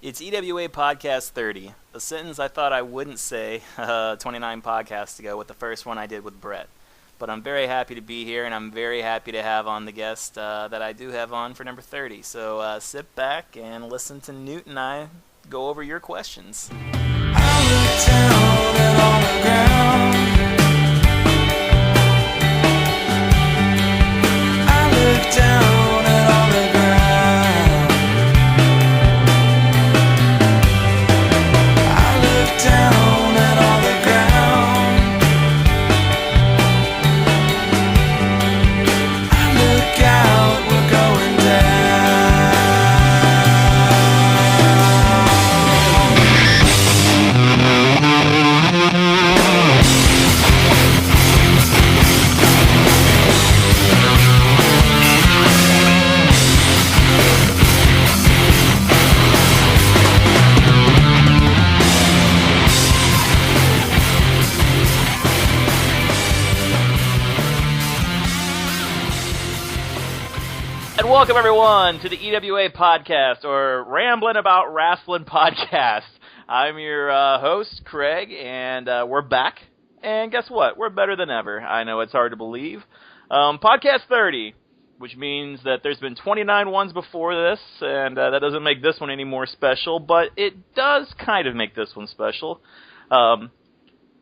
It's EWA Podcast 30, a sentence I thought I wouldn't say 29 podcasts ago with the first one I did with Brett. But I'm very happy to be here, and I'm very happy to have on the guest that I do have on for number 30. So sit back and listen to Newt and I go over your questions. I look down and on the ground. I look down and on the ground. Down and on the ground. I look out, we're going Welcome, everyone, to the EWA Podcast, or Ramblin' About Wrestling Podcast. I'm your host, Craig, and we're back. And guess what? We're better than ever. I know it's hard to believe. Podcast 30, which means that there's been 29 ones before this, and that doesn't make this one any more special, but it does kind of make this one special.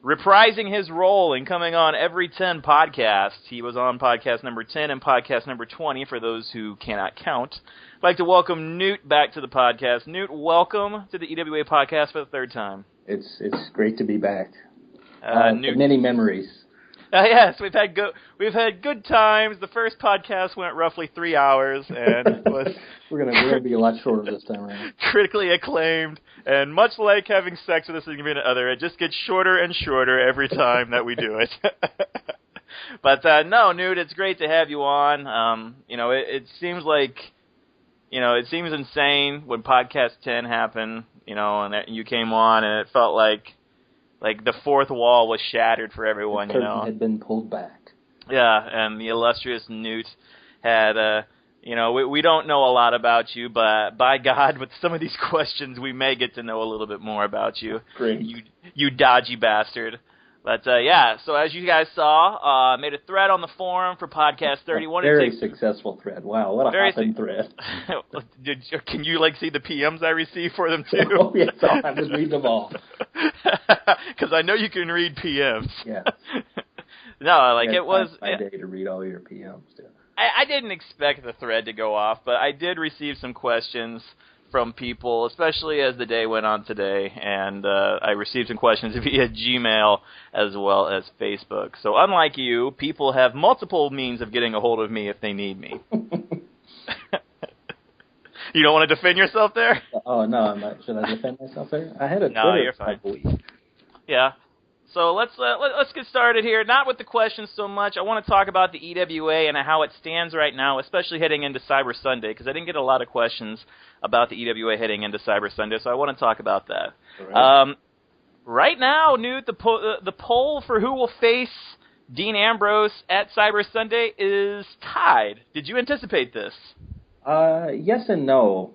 Reprising his role in coming on every 10 podcasts. He was on podcast number 10 and podcast number 20, for those who cannot count. I'd like to welcome Newt back to the podcast. Newt, welcome to the EWA Podcast for the third time. It's great to be back. Newt, many memories. Yes, we've had good times. The first podcast went roughly 3 hours, and was we're gonna be a lot shorter this time around. Critically acclaimed, and much like having sex with a significant other, it just gets shorter and shorter every time that we do it. But no, Newt, it's great to have you on. It seems like, it seems insane when podcast 10 happened, and that you came on, and it felt like the fourth wall was shattered for everyone, the curtain had been pulled back. Yeah, and the illustrious Newt had, we don't know a lot about you, but by God, with some of these questions, we may get to know a little bit more about you. Great. You dodgy bastard. But, so as you guys saw, made a thread on the forum for Podcast 30. Very successcul thread. Wow, what a hopping thread. Can you, see the PMs I received for them, too? Oh, yes, I'll have to read them all. Because I know you can read PMs. Yeah. No, it was... my day to read all your PMs, too. I didn't expect the thread to go off, but I did receive some questions from people, especially as the day went on today, and I received some questions via Gmail as well as Facebook. So unlike you, people have multiple means of getting a hold of me if they need me. You don't want to defend yourself there? Oh, no, I'm not. Should I defend myself there? I had a No, you're fine. Yeah. So let's get started here. Not with the questions so much. I want to talk about the EWA and how it stands right now, especially heading into Cyber Sunday, because I didn't get a lot of questions about the EWA heading into Cyber Sunday, so I want to talk about that. Right. Right now, Newt, the poll for who will face Dean Ambrose at Cyber Sunday is tied. Did you anticipate this? Yes and no.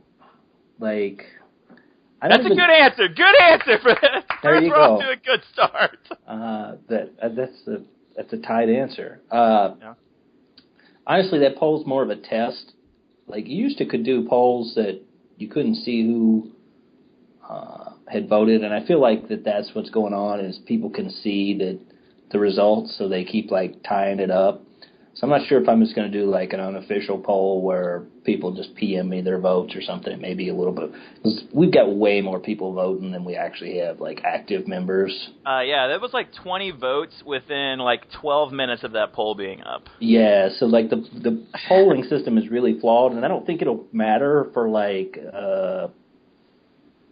That's a good answer. Good answer for that. There you we're go. off to a good start. That's a tied answer. Yeah. Honestly, that poll's more of a test. You could do polls that you couldn't see who had voted, and I feel like that's what's going on is people can see the results, so they keep tying it up. So I'm not sure if I'm just going to do an unofficial poll where people just PM me their votes or something. Maybe a little bit. Because we've got way more people voting than we actually have active members. Yeah, there was 20 votes within 12 minutes of that poll being up. Yeah, so the polling system is really flawed, and I don't think it'll matter for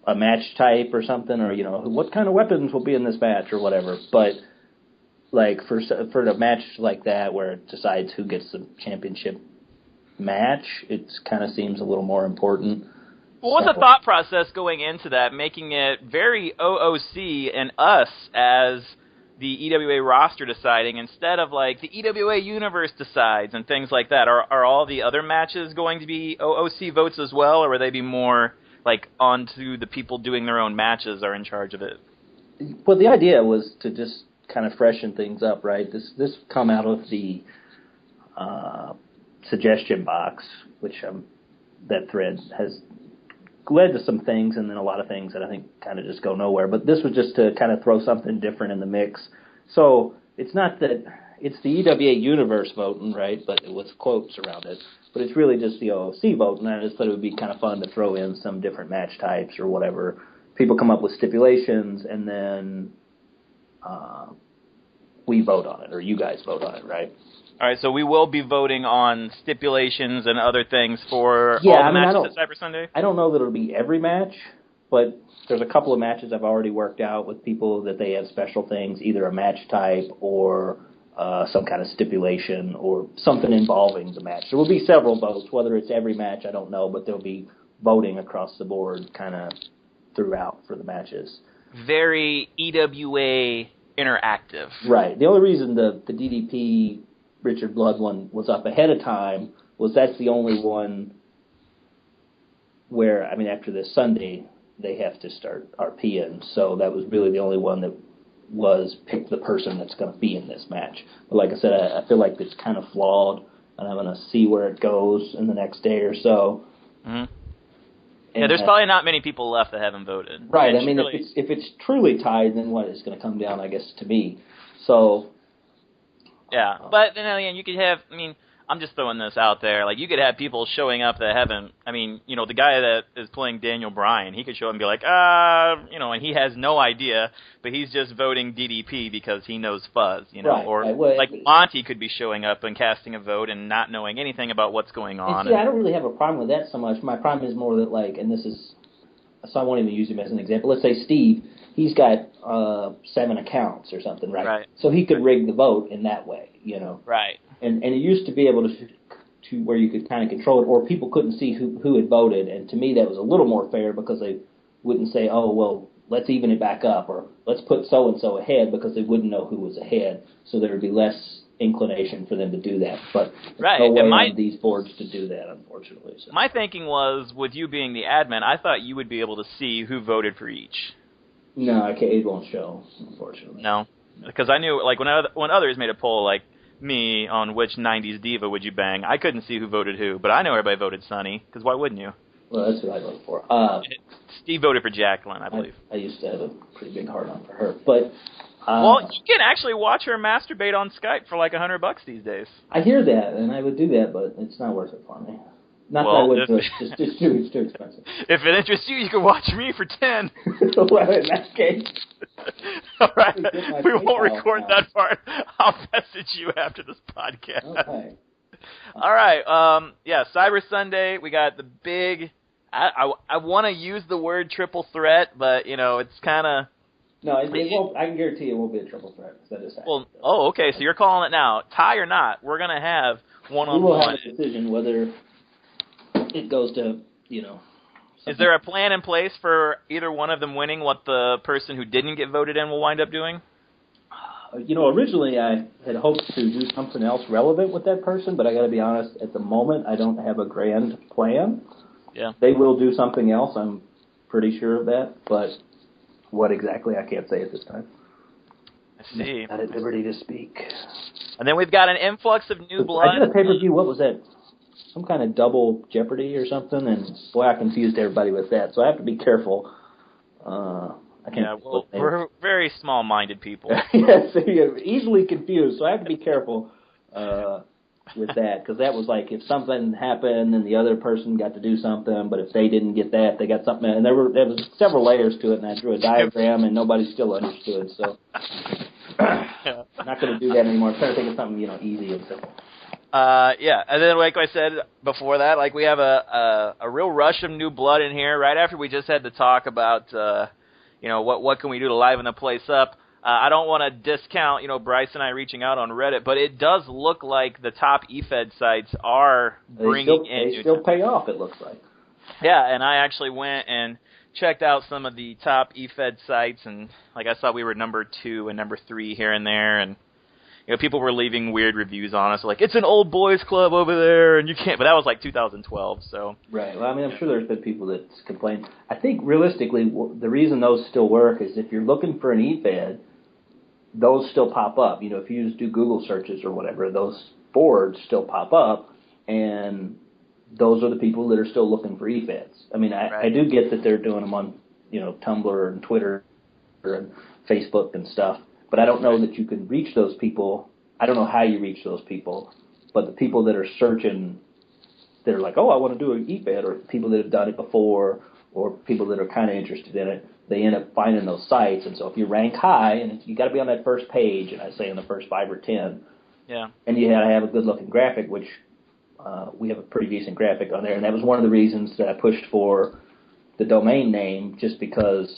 a match type or something, or what kind of weapons will be in this match or whatever. But for the match like that where it decides who gets the championship match, it kind of seems a little more important. Well, what's the thought process going into that, making it very OOC and us as the EWA roster deciding instead of the EWA universe decides and things like that? Are all the other matches going to be OOC votes as well, or will they be more like onto the people doing their own matches are in charge of it? Well, the idea was to just kind of freshen things up, right? This come out of the suggestion box, which that thread has led to some things, and then a lot of things that I think kind of just go nowhere. But this was just to kind of throw something different in the mix. So it's not that it's the EWA universe voting, right? But with quotes around it. But it's really just the OOC voting. And I just thought it would be kind of fun to throw in some different match types or whatever. People come up with stipulations, and then we vote on it, or you guys vote on it, right? All right, so we will be voting on stipulations and other things for all the matches at Cyber Sunday? I don't know that it'll be every match, but there's a couple of matches I've already worked out with people that they have special things, either a match type or some kind of stipulation or something involving the match. There will be several votes. Whether it's every match, I don't know, but there'll be voting across the board kind of throughout for the matches. Very EWA interactive. Right. The only reason the DDP Richard Blood one was up ahead of time was that's the only one where, I mean, after this Sunday, they have to start RPing, so that was really the only one that was pick the person that's going to be in this match. But like I said, I feel like it's kind of flawed, and I'm going to see where it goes in the next day or so. Mm-hmm. Yeah, there's probably not many people left that haven't voted. Right. I mean, if it's truly tied, then what is going to come down, I guess, to me. So. Yeah, but then again, you could have. I mean, I'm just throwing this out there. Like, you could have people showing up that haven't. I mean, you know, the guy that is playing Daniel Bryan, he could show up and be like, you know, and he has no idea, but he's just voting DDP because he knows Fuzz, you know, right, or right. Well, like Monty could be showing up and casting a vote and not knowing anything about what's going on. See, I don't really have a problem with that so much. My problem is more that, like, and this is, so I won't even use him as an example. Let's say Steve, he's got 7 accounts or something, right? Right. So he could rig the vote in that way, you know. Right. And it used to be able to where you could kind of control it, or people couldn't see who had voted. And to me, that was a little more fair because they wouldn't say, oh, well, let's even it back up, or let's put so-and-so ahead, because they wouldn't know who was ahead. So there would be less inclination for them to do that. But there's no way on these boards to do that, unfortunately. So. My thinking was, with you being the admin, I thought you would be able to see who voted for each. No, it won't show, unfortunately. No? Because I knew, like, when others made a poll, like me, on which 90s diva would you bang, I couldn't see who voted who, but I know everybody voted Sunny, because why wouldn't you? Well, that's what I voted for. Steve voted for Jacqueline, I believe. I used to have a pretty big heart-on for her, but... well, you can actually watch her masturbate on Skype for like $100 these days. I hear that, and I would do that, but it's not worth it for me. Not that I would do it. It's too expensive. If it interests you, you can watch me for 10. Well, in that case. All right. We won't record that part. I'll message you after this podcast. Okay. All right. Yeah, Cyber Sunday. We got the big... I want to use the word triple threat, but, you know, it's kind of... No, it won't. I can guarantee it won't be a triple threat. That is well, okay, so you're calling it now. Tie or not, we're going to have one-on-one. We will have a decision whether it goes to, you know... Is there a plan in place for either one of them winning what the person who didn't get voted in will wind up doing? You know, originally I had hoped to do something else relevant with that person, but I got to be honest, at the moment I don't have a grand plan. Yeah. They will do something else, I'm pretty sure of that, but what exactly I can't say at this time. I see. Not at liberty to speak. And then we've got an influx of new blood. I did a pay-per-view, what was that? Some kind of double Jeopardy or something, and boy, I confused everybody with that, so I have to be careful. I can't. Yeah, well, we're very small-minded people. Yes, easily confused, so I have to be careful with that, because that was like if something happened and the other person got to do something, but if they didn't get that, they got something, and there was several layers to it, and I drew a diagram, and nobody still understood, so I'm not going to do that anymore. I'm trying to think of something, you know, easy and simple. Yeah, and then like I said before that, like we have a real rush of new blood in here right after we just had to talk about, you know, what can we do to liven the place up. I don't want to discount, you know, Bryce and I reaching out on Reddit, but it does look like the top eFed sites are bringing in. They still pay off, it looks like. Yeah, and I actually went and checked out some of the top eFed sites, and like I saw we were number 2 and number 3 here and there, and people were leaving weird reviews on us, like, it's an old boys club over there, and you can't, but that was like 2012, so. Right, well, I mean, I'm sure there's been people that complain. I think, realistically, the reason those still work is if you're looking for an eFed, those still pop up. If you just do Google searches or whatever, those boards still pop up, and those are the people that are still looking for eFeds. I mean, I do get that they're doing them on, Tumblr and Twitter and Facebook and stuff, but I don't know that you can reach those people. I don't know how you reach those people, but the people that are searching, they're like, oh, I want to do an eFed, or people that have done it before, or people that are kind of interested in it, they end up finding those sites. And so if you rank high, and you got to be on that first page, and I say in the first 5 or 10, and you got to have a good-looking graphic, which we have a pretty decent graphic on there, and that was one of the reasons that I pushed for the domain name, just because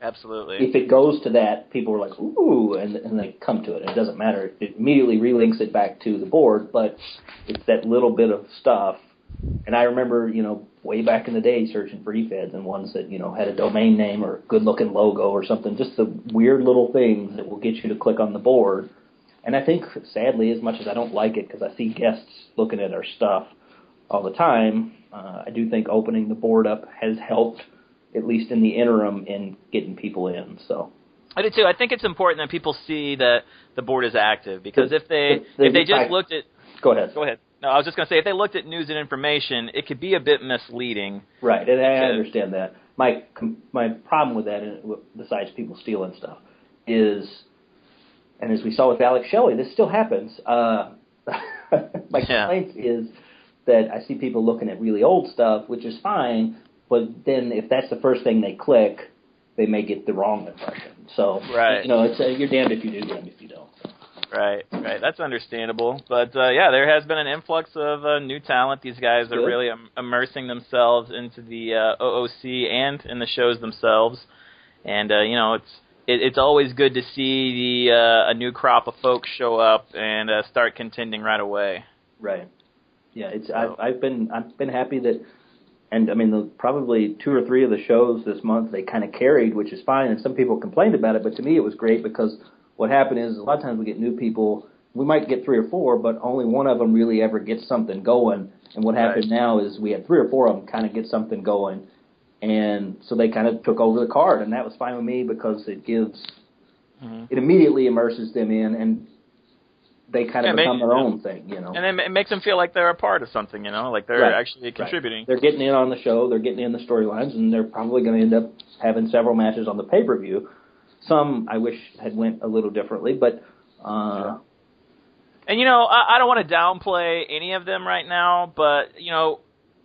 absolutely, if it goes to that, people are like, ooh, and they come to it. It doesn't matter. It immediately relinks it back to the board, but it's that little bit of stuff. And I remember, way back in the day searching for eFeds and ones that, had a domain name or a good-looking logo or something, just the weird little things that will get you to click on the board. And I think, sadly, as much as I don't like it, because I see guests looking at our stuff all the time, I do think opening the board up has helped, at least in the interim, in getting people in. So I do too. I think it's important that people see that the board is active, because if they just looked at... Go ahead. Go ahead. No, I was just going to say, if they looked at news and information, it could be a bit misleading. Right, and I understand that. My problem with that, besides people stealing stuff, is, and as we saw with Alex Shelley, this still happens. My complaint is that I see people looking at really old stuff, which is fine, but then if that's the first thing they click, they may get the wrong impression. So, it's you're damned if you do, damned if you don't. Right. That's understandable. But, there has been an influx of new talent. These guys are really immersing themselves into the OOC and in the shows themselves. And, it's always good to see a new crop of folks show up and start contending right away. Right. Yeah, I've been happy that, and I mean, probably 2 or 3 of the shows this month they kind of carried, which is fine. And some people complained about it, but to me it was great, because what happened is a lot of times we get new people. We might get 3 or 4, but only one of them really ever gets something going. And what happened now is we had 3 or 4 of them kind of get something going, and so they kind of took over the card, and that was fine with me, because it gives it immediately immerses them in, and they kind of become their own thing, And then it makes them feel like they're a part of something, like they're actually contributing. They're getting in on the show, they're getting in the storylines, and they're probably going to end up having several matches on the pay-per-view. Some I wish had went a little differently, but... And, I don't want to downplay any of them right now, but,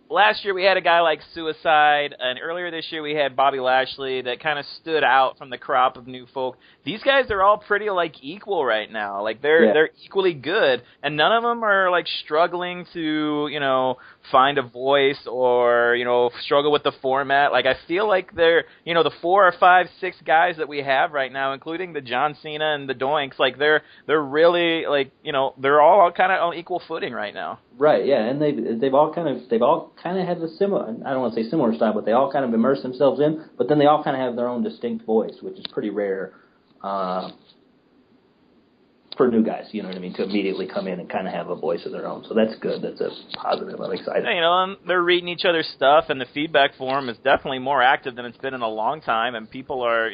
last year we had a guy like Suicide, and earlier this year we had Bobby Lashley that kind of stood out from the crop of new folk. These guys are all pretty equal right now. They're equally good, and none of them are struggling to find a voice or struggle with the format. I feel like they're the 4 or 5, 6 guys that we have right now, including the John Cena and the Doinks. They're really they're all kind of on equal footing right now. Right, yeah, and they've all kind of have a similar, I don't want to say similar style, but they all kind of immerse themselves in, but then they all kind of have their own distinct voice, which is pretty rare for new guys, to immediately come in and kind of have a voice of their own. So that's good. That's a positive. I'm excited. And they're reading each other's stuff, and the feedback forum is definitely more active than it's been in a long time, and people are,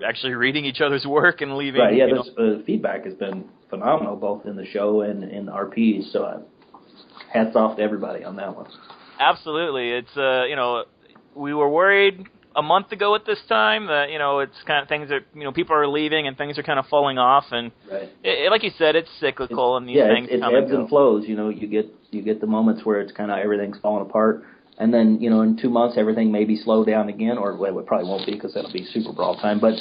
actually reading each other's work and leaving. Right, yeah, the feedback has been phenomenal, both in the show and in the RPs, so hats off to everybody on that one. Absolutely. It's, we were worried a month ago at this time that, it's kind of things are, people are leaving and things are kind of falling off. And like you said, it's cyclical and these things it come ebbs and and flows. You get the moments where it's kind of everything's falling apart. And then, in 2 months, everything may be slowed down again, or it probably won't be, because that'll be Super Brawl time. But,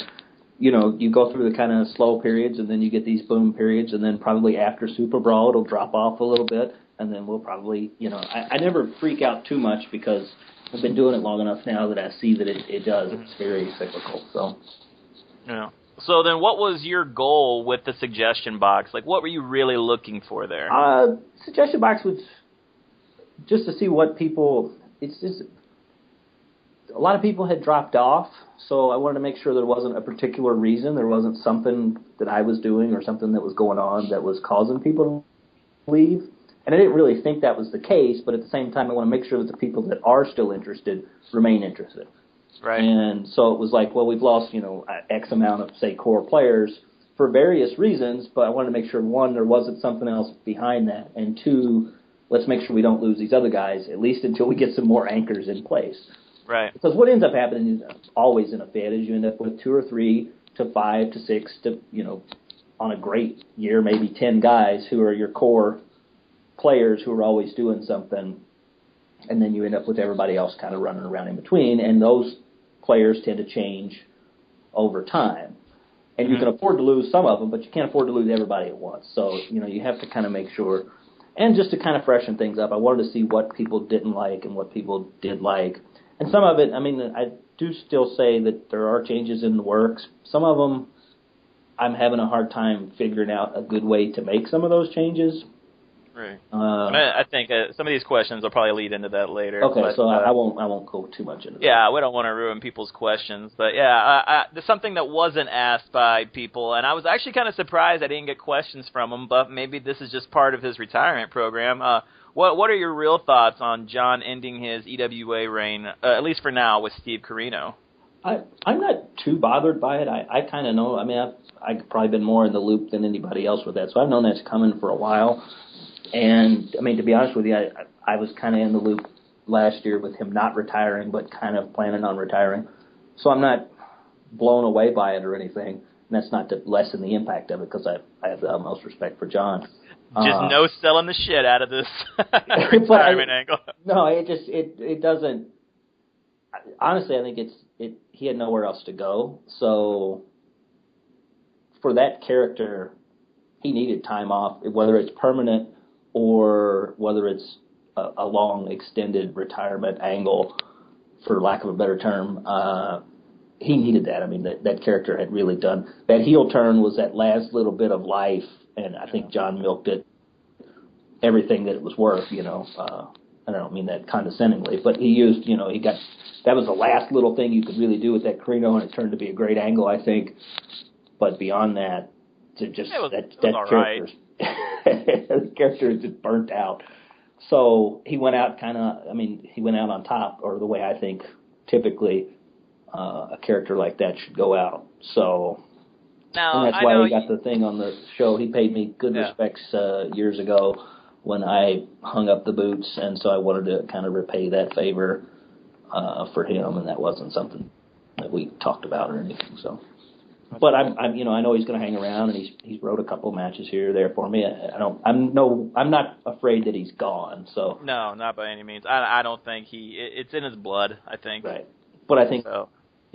you go through the kind of slow periods, and then you get these boom periods, and then probably after Super Brawl, it'll drop off a little bit. And then we'll probably, I never freak out too much, because I've been doing it long enough now that I see that it does. It's very cyclical. So. Yeah. So then what was your goal with the suggestion box? What were you really looking for there? Suggestion box was just to see what people, it's just, a lot of people had dropped off, so I wanted to make sure there wasn't a particular reason. There wasn't something that I was doing or something that was going on that was causing people to leave. And I didn't really think that was the case, but at the same time, I want to make sure that the people that are still interested remain interested. Right. And so it was like, well, we've lost, X amount of, say, core players for various reasons, but I wanted to make sure, one, there wasn't something else behind that, and two, let's make sure we don't lose these other guys, at least until we get some more anchors in place. Right. Because what ends up happening is always in a Fed is you end up with 2 or 3 to 5 to 6 to, on a great year, maybe 10 guys who are your core players who are always doing something, and then you end up with everybody else kind of running around in between, and those players tend to change over time. And you can afford to lose some of them, but you can't afford to lose everybody at once. So, you have to kind of make sure. And just to kind of freshen things up, I wanted to see what people didn't like and what people did like. And some of it, I do still say that there are changes in the works. Some of them, I'm having a hard time figuring out a good way to make some of those changes. Right. I think some of these questions will probably lead into that later. Okay, but, so I won't go too much into that. Yeah, we don't want to ruin people's questions, but yeah, there's something that wasn't asked by people, and I was actually kind of surprised I didn't get questions from him. But maybe this is just part of his retirement program. What are your real thoughts on John ending his EWA reign, at least for now, with Steve Corino? I'm not too bothered by it. I kind of know. I've probably been more in the loop than anybody else with that, so I've known that's coming for a while. And, to be honest with you, I was kind of in the loop last year with him not retiring, but kind of planning on retiring. So I'm not blown away by it or anything. And that's not to lessen the impact of it, because I have the utmost respect for John. Just no selling the shit out of this retirement angle. No, it doesn't. Honestly, I think he had nowhere else to go. So for that character, he needed time off, whether it's permanent or whether it's a long, extended retirement angle, for lack of a better term. He needed that. That character had really done. That heel turn was that last little bit of life, and I think John milked it everything that it was worth, I don't mean that condescendingly, but he used, that was the last little thing you could really do with that Corino, and it turned to be a great angle, I think. But beyond that, that character, the character is just burnt out. So he went out he went out on top, or the way I think typically a character like that should go out. So, and that's why he got the thing on the show. He paid me good respects years ago when I hung up the boots, and so I wanted to kind of repay that favor for him, and that wasn't something that we talked about or anything. So. But I know he's going to hang around, and he's wrote a couple of matches here or there for me. I'm not afraid that he's gone. So no, not by any means. I don't think it's in his blood, I think. Right, but I think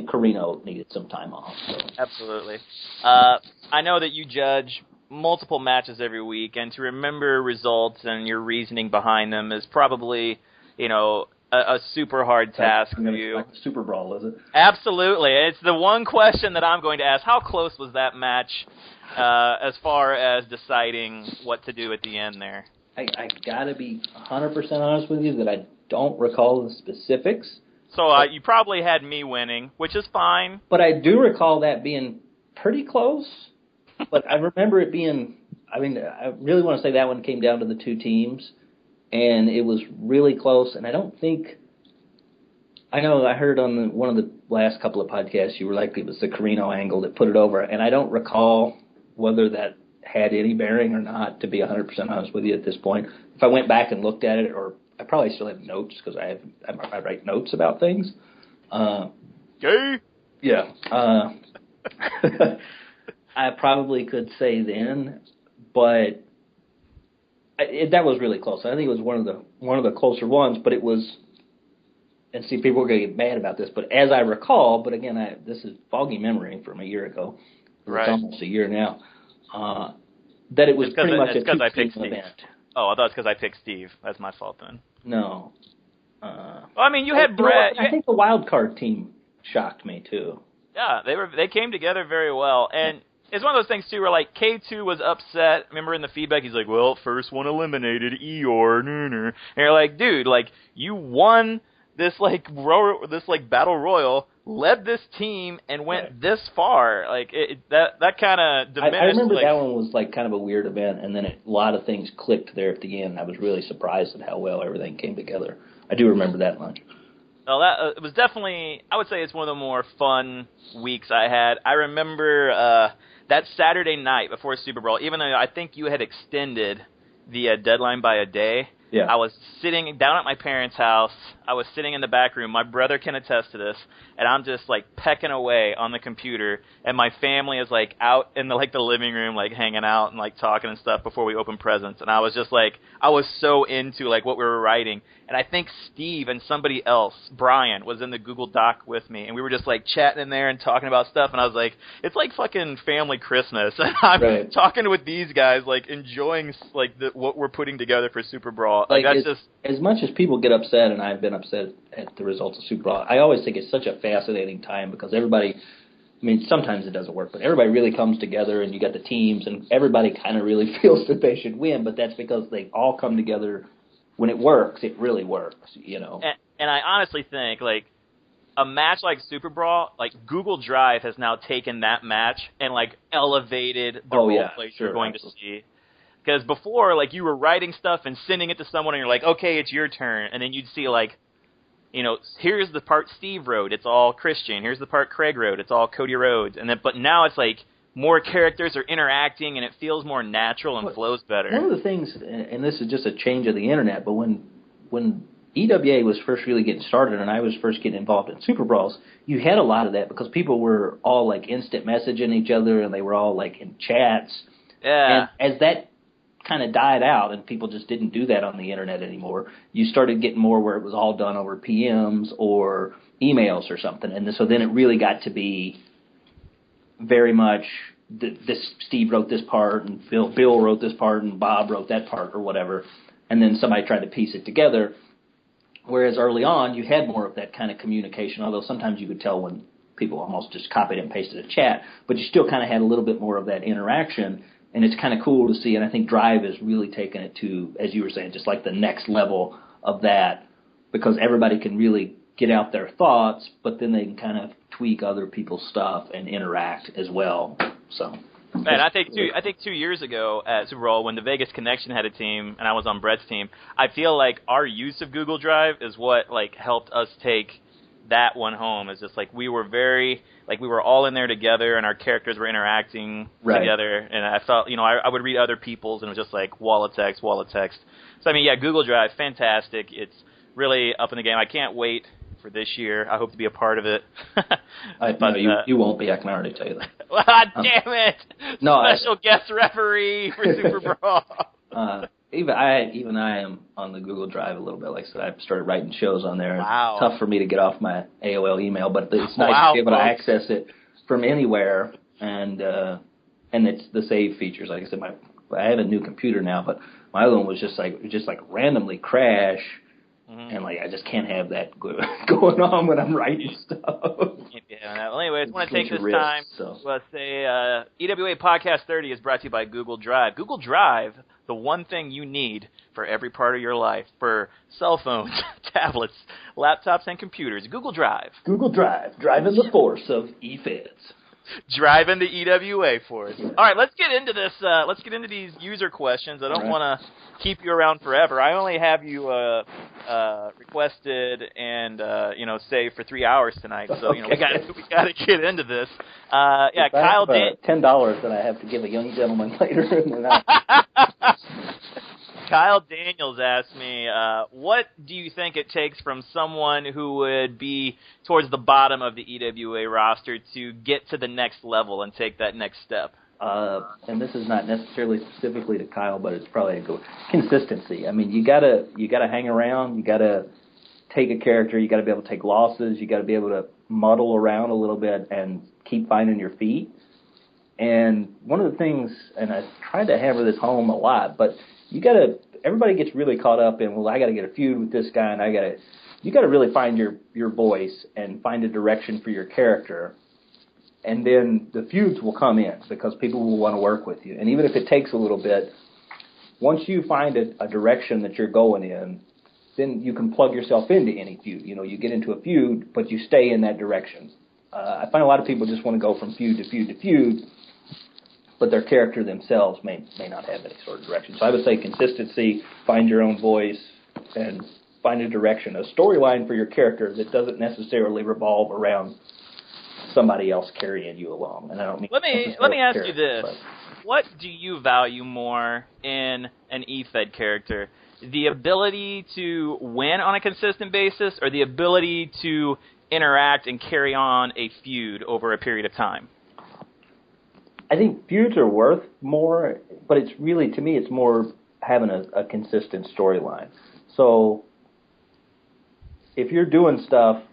Corino needed some time off. So. Absolutely. I know that you judge multiple matches every week, and to remember results and your reasoning behind them is probably, a super hard task for you. Like the Super Brawl, is it? Absolutely. It's the one question that I'm going to ask. How close was that match as far as deciding what to do at the end there? I got to be 100% honest with you that I don't recall the specifics. So you probably had me winning, which is fine. But I do recall that being pretty close. But I remember it being, I really want to say that one came down to the two teams. And it was really close, and I heard on one of the last couple of podcasts you were like, it was the Corino angle that put it over, and I don't recall whether that had any bearing or not, to be 100% honest with you at this point. If I went back and looked at it, or I probably still have notes, because I write notes about things. Gay? Yeah. I probably could say then, but that was really close. I think it was one of the closer ones, but it was. And see, people are going to get mad about this, but as I recall, but again, this is foggy memory from a year ago. Right. It's almost a year now. That it was pretty much a two-team event. Oh, I thought it's because I picked Steve. That's my fault then. No. You had Brett. I think the wild card team shocked me too. Yeah, they came together very well, and. It's one of those things, too, where, K2 was upset. Remember in the feedback, he's like, well, first one eliminated, Eeyore, and you're like, dude, you won this battle royal led this team and went this far. Like that kind of diminished. I remember that one was like kind of a weird event, and then a lot of things clicked there at the end. I was really surprised at how well everything came together. I do remember that much. Well, it was definitely, I would say it's one of the more fun weeks I had. I remember that Saturday night before Super Bowl, even though I think you had extended the deadline by a day. Yeah. I was sitting down at my parents' house. I was sitting in the back room. My brother can attest to this. And I'm just, like, pecking away on the computer. And my family is, like, out in the living room, like, hanging out and, like, talking and stuff before we open presents. And I was just, like, I was so into, like, what we were writing. And I think Steve and somebody else, Brian, was in the Google Doc with me. And we were just, like, chatting in there and talking about stuff. And I was like, it's like fucking family Christmas. And I'm talking with these guys, like, enjoying, like, what we're putting together for Super Bowl. Like that's just as much as people get upset, and I've been upset at the results of Super Bowl. I always think it's such a fascinating time because everybody. I mean, sometimes it doesn't work, but everybody really comes together, and you got the teams, and everybody kind of really feels that they should win. But that's because they all come together. When it works, it really works. You know. And I honestly think like a match like Super Bowl, like Google Drive has now taken that match and like elevated the role plays you're going to see. Because before, like, you were writing stuff and sending it to someone, and you're like, okay, it's your turn. And then you'd see, like, you know, here's the part Steve wrote. It's all Christian. Here's the part Craig wrote. It's all Cody Rhodes. And then, but now it's like more characters are interacting, and it feels more natural and flows better. One of the things, and this is just a change of the internet, but when EWA was first really getting started, and I was first getting involved in Super Brawls, you had a lot of that because people were all, like, instant messaging each other, and they were all, like, in chats. Yeah. And as that kind of died out and people just didn't do that on the internet anymore, you started getting more where it was all done over PMs or emails or something. And so then it really got to be very much this Steve wrote this part and Bill wrote this part and Bob wrote that part or whatever. And then somebody tried to piece it together. Whereas early on you had more of that kind of communication, although sometimes you could tell when people almost just copied and pasted a chat, but you still kind of had a little bit more of that interaction. And it's kind of cool to see, and I think Drive has really taken it to, as you were saying, just like the next level of that, because everybody can really get out their thoughts, but then they can kind of tweak other people's stuff and interact as well. So, man, I think 2 years ago at Super Bowl when the Vegas Connection had a team and I was on Brett's team, I feel like our use of Google Drive is what like helped us take that one home. Is just like we were all in there together and our characters were interacting together, and I felt, you know, I would read other people's and it was just like wall of text. So I mean, yeah, Google Drive, fantastic. It's really up in the game. I can't wait for this year. I hope to be a part of it. You won't be. I can already tell you that. God damn it! Special guest referee for Super Bowl. Even I am on the Google Drive a little bit. Like I said, I started writing shows on there. Wow. It's tough for me to get off my AOL email, but it's nice to be able to access it from anywhere. And it's the save features. Like I said, I have a new computer now, but my other one was just like randomly crash, and like I just can't have that going on when I'm writing stuff. Yeah. Well, anyways, I want to take this time to say EWA Podcast 30 is brought to you by Google Drive. Google Drive, the one thing you need for every part of your life, for cell phones, tablets, laptops, and computers. Google Drive. Google Drive, driving the force of eFeds. Driving the EWA force. All right, let's get into this. Let's get into these user questions. I don't want to keep you around forever. I only have you requested and saved for 3 hours tonight. So we got to get into this. Kyle did $10 that I have to give a young gentleman later. Kyle Daniels asked me, what do you think it takes from someone who would be towards the bottom of the EWA roster to get to the next level and take that next step? And this is not necessarily specifically to Kyle, but it's probably consistency. I mean, you gotta hang around. You gotta take a character. You gotta be able to take losses. You gotta be able to muddle around a little bit and keep finding your feet. And one of the things, and I tried to hammer this home a lot, but everybody gets really caught up in, well, I gotta get a feud with this guy, and you gotta really find your voice and find a direction for your character. And then the feuds will come in because people will want to work with you. And even if it takes a little bit, once you find a direction that you're going in, then you can plug yourself into any feud. You know, you get into a feud, but you stay in that direction. I find a lot of people just want to go from feud to feud to feud, but their character themselves may not have any sort of direction. So I would say consistency, find your own voice, and find a direction, a storyline for your character that doesn't necessarily revolve around somebody else carrying you along. And I don't mean let me ask you this: what do you value more in an E-Fed character? The ability to win on a consistent basis, or the ability to interact and carry on a feud over a period of time? I think feuds are worth more, but it's really, to me, it's more having a consistent storyline. So if you're doing stuff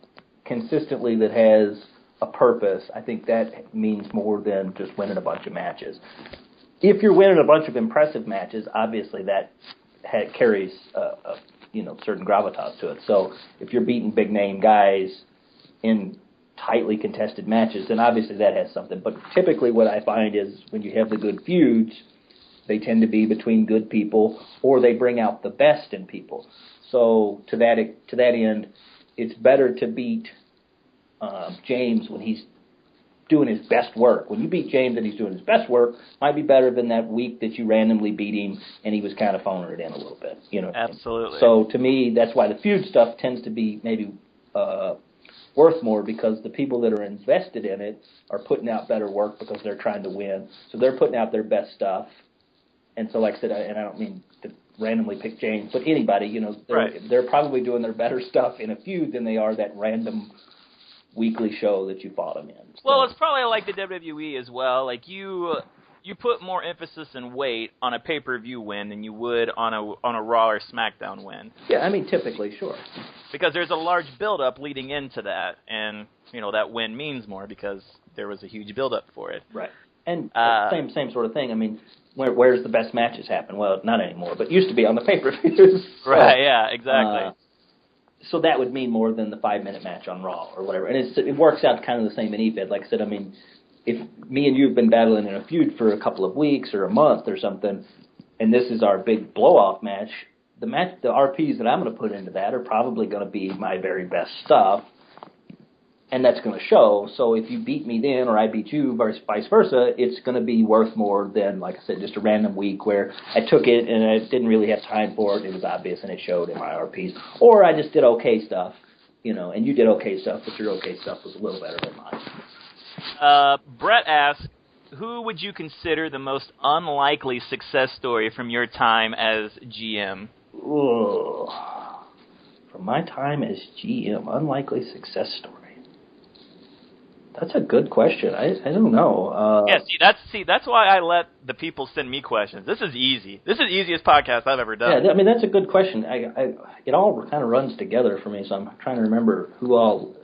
consistently that has a purpose, I think that means more than just winning a bunch of matches. If you're winning a bunch of impressive matches, obviously that carries certain gravitas to it. So if you're beating big name guys in tightly contested matches, then obviously that has something. But typically what I find is when you have the good feuds, they tend to be between good people, or they bring out the best in people. So to that end, it's better to beat James when he's doing his best work. When you beat James and he's doing his best work, might be better than that week that you randomly beat him and he was kind of phoning it in a little bit. You know. Absolutely. So to me, that's why the feud stuff tends to be maybe worth more, because the people that are invested in it are putting out better work because they're trying to win. So they're putting out their best stuff. And so, like I said, and I don't mean to randomly pick James, but anybody, you know, they're probably doing their better stuff in a feud than they are that random weekly show that you fought them in. So. Well, it's probably like the WWE as well. Like you put more emphasis and weight on a pay-per-view win than you would on a Raw or SmackDown win. Yeah, I mean, typically, sure. Because there's a large build-up leading into that, and you know that win means more because there was a huge build-up for it. Right. And same sort of thing. I mean, where's the best matches happen? Well, not anymore, but used to be on the pay-per-views. So, right. Yeah. Exactly. So that would mean more than the 5-minute match on Raw or whatever. And it works out kind of the same in E-Fed. Like I said, I mean, if me and you have been battling in a feud for a couple of weeks or a month or something, and this is our big blow-off match, the RPs that I'm going to put into that are probably going to be my very best stuff, and that's going to show. So if you beat me then or I beat you, vice versa, it's going to be worth more than, like I said, just a random week where I took it and I didn't really have time for it. It was obvious and it showed in my RPs. Or I just did okay stuff, you know, and you did okay stuff, but your okay stuff was a little better than mine. Brett asks, who would you consider the most unlikely success story from your time as GM? Ooh. From my time as GM, unlikely success story. That's a good question. I don't know. That's why I let the people send me questions. This is easy. This is the easiest podcast I've ever done. Yeah, I mean, that's a good question. It all kind of runs together for me, so I'm trying to remember who all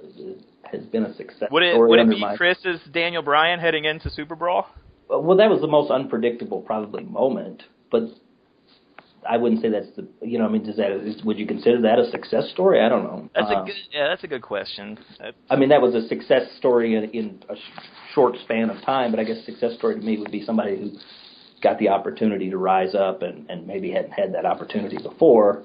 has been a success story. Would it be Chris's Daniel Bryan heading into Super Brawl? Well, that was the most unpredictable probably moment, but I wouldn't say that's the, you know, I mean, would you consider that a success story? I don't know. That's a good question. I mean, that was a success story in a short span of time, but I guess success story to me would be somebody who got the opportunity to rise up and maybe hadn't had that opportunity before,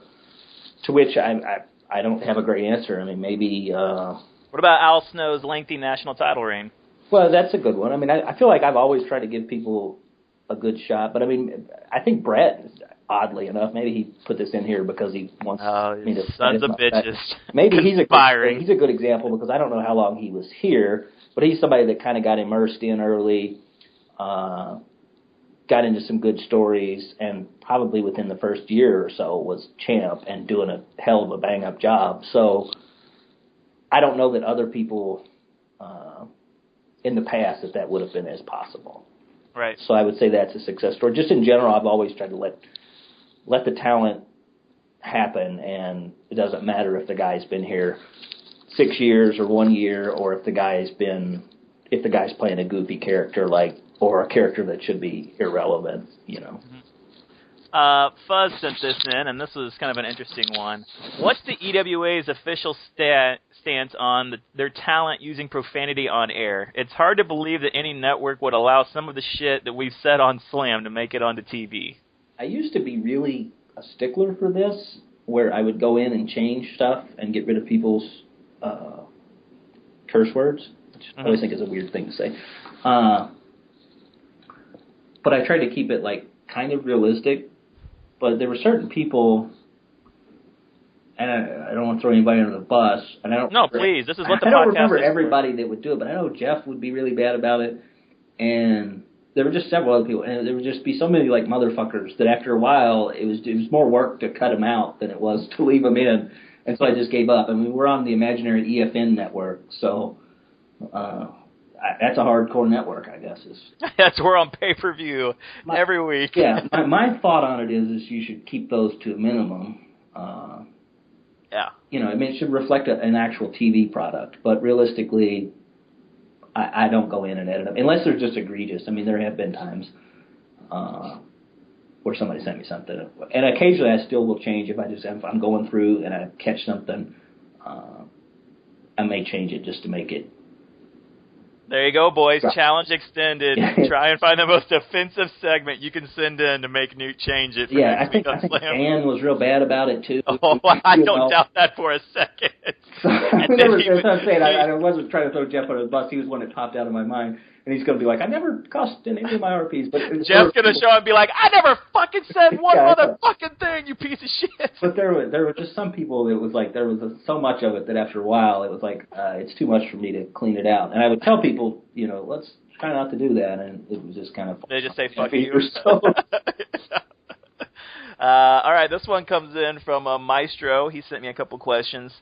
to which I don't have a great answer. I mean, maybe... what about Al Snow's lengthy national title reign? Well, that's a good one. I mean, I feel like I've always tried to give people a good shot, but I mean, I think Brett... Oddly enough, maybe he put this in here because he wants me to... Sons of bitches. Maybe he's a good example because I don't know how long he was here, but he's somebody that kind of got immersed in early, got into some good stories, and probably within the first year or so was champ and doing a hell of a bang-up job. So I don't know that other people in the past that would have been as possible. Right. So I would say that's a success story. Just in general, I've always tried to let the talent happen, and it doesn't matter if the guy's been here 6 years or 1 year, or if the guy's playing a goofy character or a character that should be irrelevant, you know. Fuzz sent this in, and this was kind of an interesting one. What's the EWA's official stance on their talent using profanity on air? It's hard to believe that any network would allow some of the shit that we've said on Slam to make it onto TV. I used to be really a stickler for this, where I would go in and change stuff and get rid of people's curse words, which I always think is a weird thing to say. But I tried to keep it like kind of realistic. But there were certain people, and I don't want to throw anybody under the bus. And I don't. No, please. This is what the podcast is. I don't remember everybody that would do it, but I know Jeff would be really bad about it, and there were just several other people, and there would just be so many like motherfuckers that after a while it was more work to cut them out than it was to leave them in, and so I just gave up. I mean, we're on the imaginary EFN network, so. That's a hardcore network, I guess. That's we're on pay-per-view every week. Yeah, my thought on it is you should keep those to a minimum. Yeah. You know, I mean, it should reflect an actual TV product, but realistically, I don't go in and edit them unless they're just egregious. I mean, there have been times where somebody sent me something, and occasionally I still will change if I'm going through and I catch something. I may change it just to make it. There you go, boys. Challenge extended. Try and find the most offensive segment you can send in to make Newt change it. Yeah, I think Dan was real bad about it, too. Oh, I don't doubt that for a second. So, that's what I'm saying. I wasn't trying to throw Jeff under the bus. He was one that popped out of my mind. And he's going to be like, I never cussed in any of my RPs. But Jeff's going to show up and be like, I never fucking said one motherfucking thing, you piece of shit. But there were just some people that was like, there was so much of it that after a while it was like, it's too much for me to clean it out. And I would tell people, you know, let's try not to do that. And it was just kind of. They just say, fuck you. So. All right, this one comes in from Maestro. He sent me a couple questions.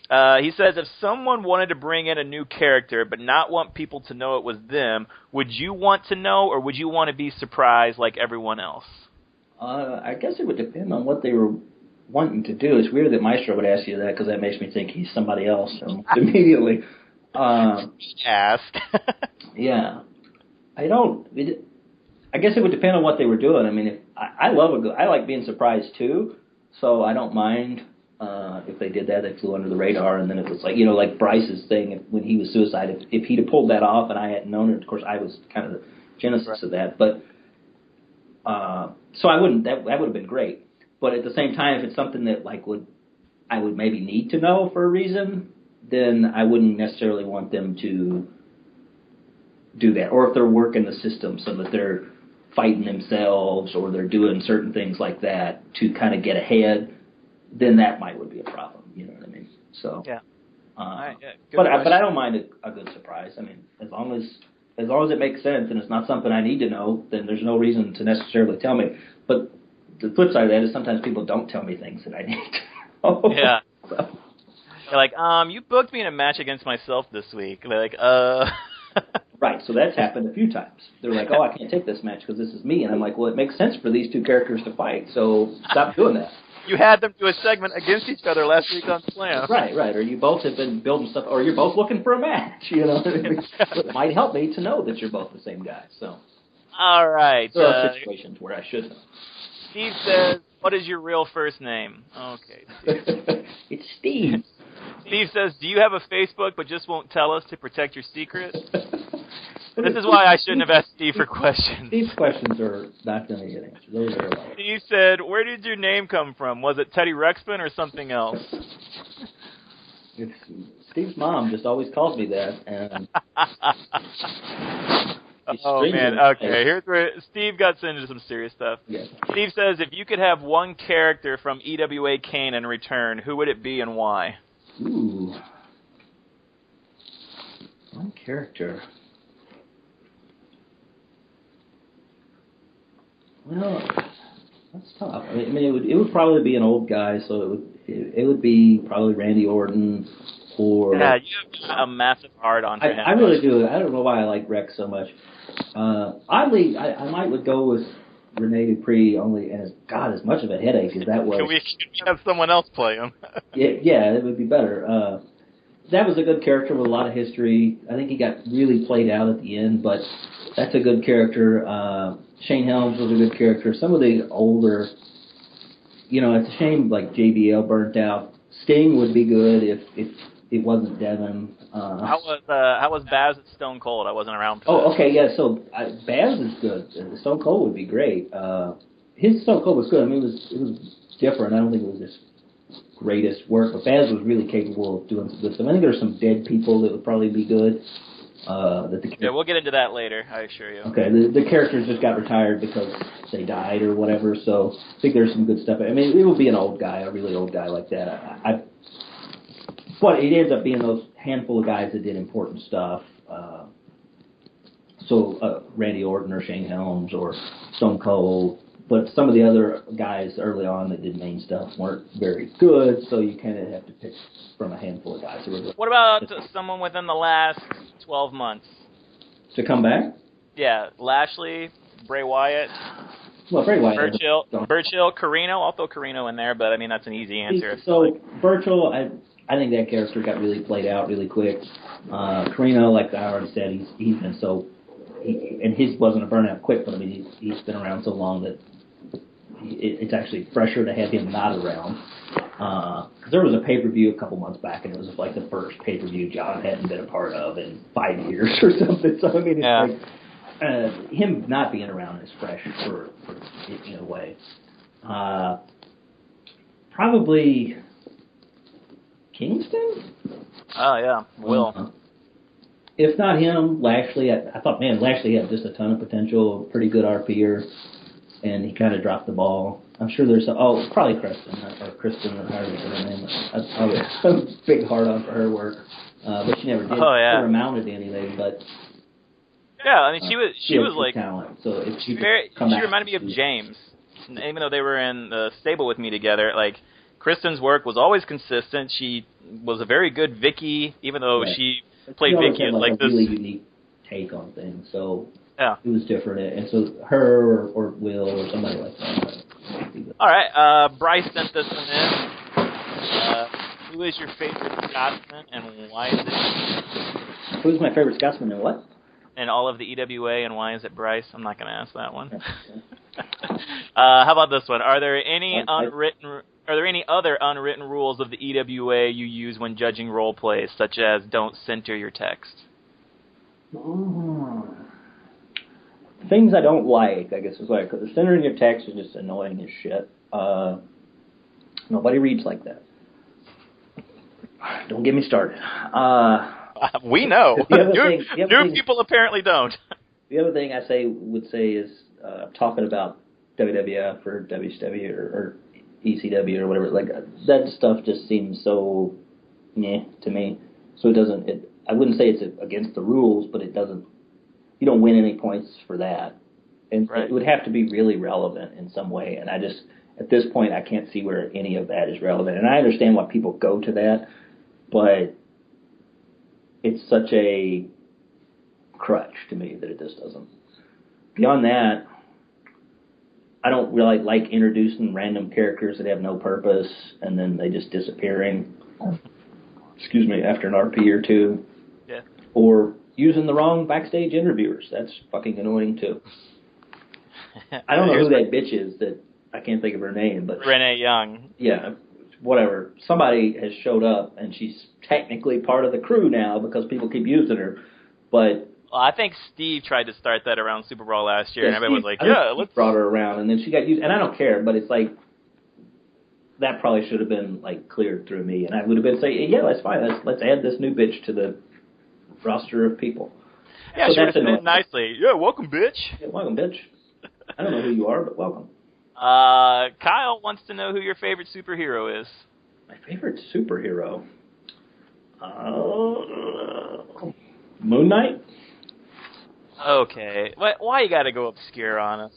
He says, if someone wanted to bring in a new character but not want people to know it was them, would you want to know, or would you want to be surprised like everyone else? I guess it would depend on what they were wanting to do. It's weird that Maestro would ask you that because that makes me think he's somebody else immediately. Ask. Yeah. I guess it would depend on what they were doing. I mean, I like being surprised too, so I don't mind if they did that. They flew under the radar, and then it was like, you know, like Bryce's thing when he was suicide. If he'd have pulled that off and I hadn't known it, of course I was kind of the genesis of that. But so I wouldn't. That would have been great. But at the same time, if it's something that I would maybe need to know for a reason, then I wouldn't necessarily want them to do that. Or if they're working the system so that they're fighting themselves or they're doing certain things like that to kind of get ahead, then that would be a problem. You know what I mean? So yeah. But I don't mind a good surprise. I mean, as long as it makes sense and it's not something I need to know, then there's no reason to necessarily tell me. But the flip side of that is sometimes people don't tell me things that I need to know. Yeah. So. They're like, you booked me in a match against myself this week. They're like, Right, so that's happened a few times. They're like, oh, I can't take this match because this is me. And I'm like, well, it makes sense for these two characters to fight, so stop doing that. You had them do a segment against each other last week on Slam. Right. Or you both have been building stuff, or you're both looking for a match. You know, it might help me to know that you're both the same guy. So, all right. There are situations where I should know. Steve says, "What is your real first name?" Okay. It's Steve. Steve says, "Do you have a Facebook but just won't tell us to protect your secret?" This is why I shouldn't have asked Steve for questions. Steve's questions are not going to get answered. Those are like... Steve said, "Where did your name come from? Was it Teddy Ruxpin or something else?" Steve's mom just always calls me that. And oh, man. Okay, here's where Steve got into some serious stuff. Yeah. Steve says, if you could have one character from EWA Kane in return, who would it be and why? Ooh. One character. Well, that's tough. I mean, it would probably be an old guy, so it would be probably Randy Orton or. Yeah, you have a massive heart on him. I really do. I don't know why I like Rex so much. Oddly, I might would go with Rene Dupree only. And as much of a headache as that was. Can we have someone else play him? yeah, it would be better. That was a good character with a lot of history. I think he got really played out at the end, but that's a good character. Shane Helms was a good character. Some of the older, you know, it's a shame like JBL burnt out. Sting would be good if it wasn't Devin. How was Baz at Stone Cold? I wasn't around for that. Okay, yeah. So Baz is good. Stone Cold would be great. His Stone Cold was good. I mean, it was different. I don't think it was greatest work, but Baz was really capable of doing some good stuff. I think there's some dead people that would probably be good. Yeah, we'll get into that later, I assure you. Okay, the characters just got retired because they died or whatever, so I think there's some good stuff. I mean, it would be an old guy, a really old guy like that. But it ends up being those handful of guys that did important stuff. Randy Orton or Shane Helms or Stone Cold. But some of the other guys early on that did main stuff weren't very good, so you kind of have to pick from a handful of guys. What about someone within the last 12 months? To come back? Yeah, Lashley, Bray Wyatt. Well, Bray Wyatt. Burchill, Carino. I'll throw Carino in there, but I mean, that's an easy answer. Burchill, I think that character got really played out really quick. Carino, like I already said, he's been so... and his wasn't a burnout quick, but I mean, he's been around so long that it's actually fresher to have him not around. Because there was a pay-per-view a couple months back, and it was like the first pay-per-view John hadn't been a part of in 5 years or something. So I mean, it's like him not being around is fresh for in a way. Probably Kingston. Oh yeah, Will. If not him, Lashley. I thought, man, Lashley had just a ton of potential, pretty good RPer, and he kind of dropped the ball. I'm sure there's probably Kristen, or however you say her name. I'm a big hard on for her work, but she never did. Never amounted to anything. But yeah, I mean, she was like talent. So if she reminded me of James, even though they were in the stable with me together. Like Kristen's work was always consistent. She was a very good Vicky, even though she played Vicky as like this really unique take on things. So yeah, it was different. And so her or Will or somebody like that. All right, Bryce sent this one in. Who is your favorite Scotsman and why is it? Who's my favorite Scotsman and what? And all of the EWA and why is it Bryce? I'm not going to ask that one. How about this one? Are there any other unwritten rules of the EWA you use when judging role plays, such as don't center your text? Things I don't like, I guess is why. Because centering your text is just annoying as shit. Nobody reads like that. Don't get me started. We know. New people apparently don't. The other thing I would say is talking about WWF or WCW or ECW or whatever. Like that stuff just seems so meh to me. So it doesn't. I wouldn't say it's against the rules, but it doesn't. You don't win any points for that, and It would have to be really relevant in some way. And I just at this point I can't see where any of that is relevant. And I understand why people go to that, but it's such a crutch to me that it just doesn't. Beyond that, I don't really like introducing random characters that have no purpose and then they just disappearing. After an RP or two. Yeah. Or using the wrong backstage interviewers. That's fucking annoying too. I don't know who that bitch is that I can't think of her name, but Renee Young. Yeah. Whatever. Somebody has showed up and she's technically part of the crew now because people keep using her. But I think Steve tried to start that around Super Brawl last year, and everyone was like, let's brought her around, and then she got used. And I don't care, but it's like that probably should have been like cleared through me, and I would have been saying, yeah, that's fine. Let's add this new bitch to the roster of people. Yeah, so she would have said nicely. Yeah, welcome, bitch. Yeah, welcome, bitch. I don't know who you are, but welcome. Kyle wants to know who your favorite superhero is. My favorite superhero? Moon Knight? Okay. Why you gotta go obscure on us?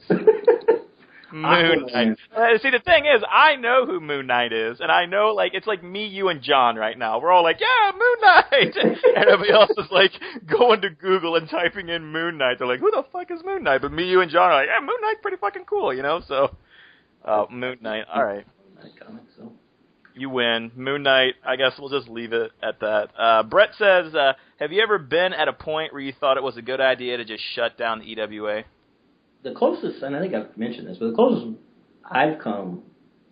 Moon Knight. See, the thing is, I know who Moon Knight is, and I know, like, it's like me, you, and John right now. We're all like, yeah, Moon Knight! And everybody else is, like, going to Google and typing in Moon Knight. They're like, who the fuck is Moon Knight? But me, you, and John are like, yeah, Moon Knight's pretty fucking cool, you know? So, Moon Knight, alright. You win. Moon Knight, I guess we'll just leave it at that. Brett says, have you ever been at a point where you thought it was a good idea to just shut down the EWA? The closest, and I think I've mentioned this, but the closest I've come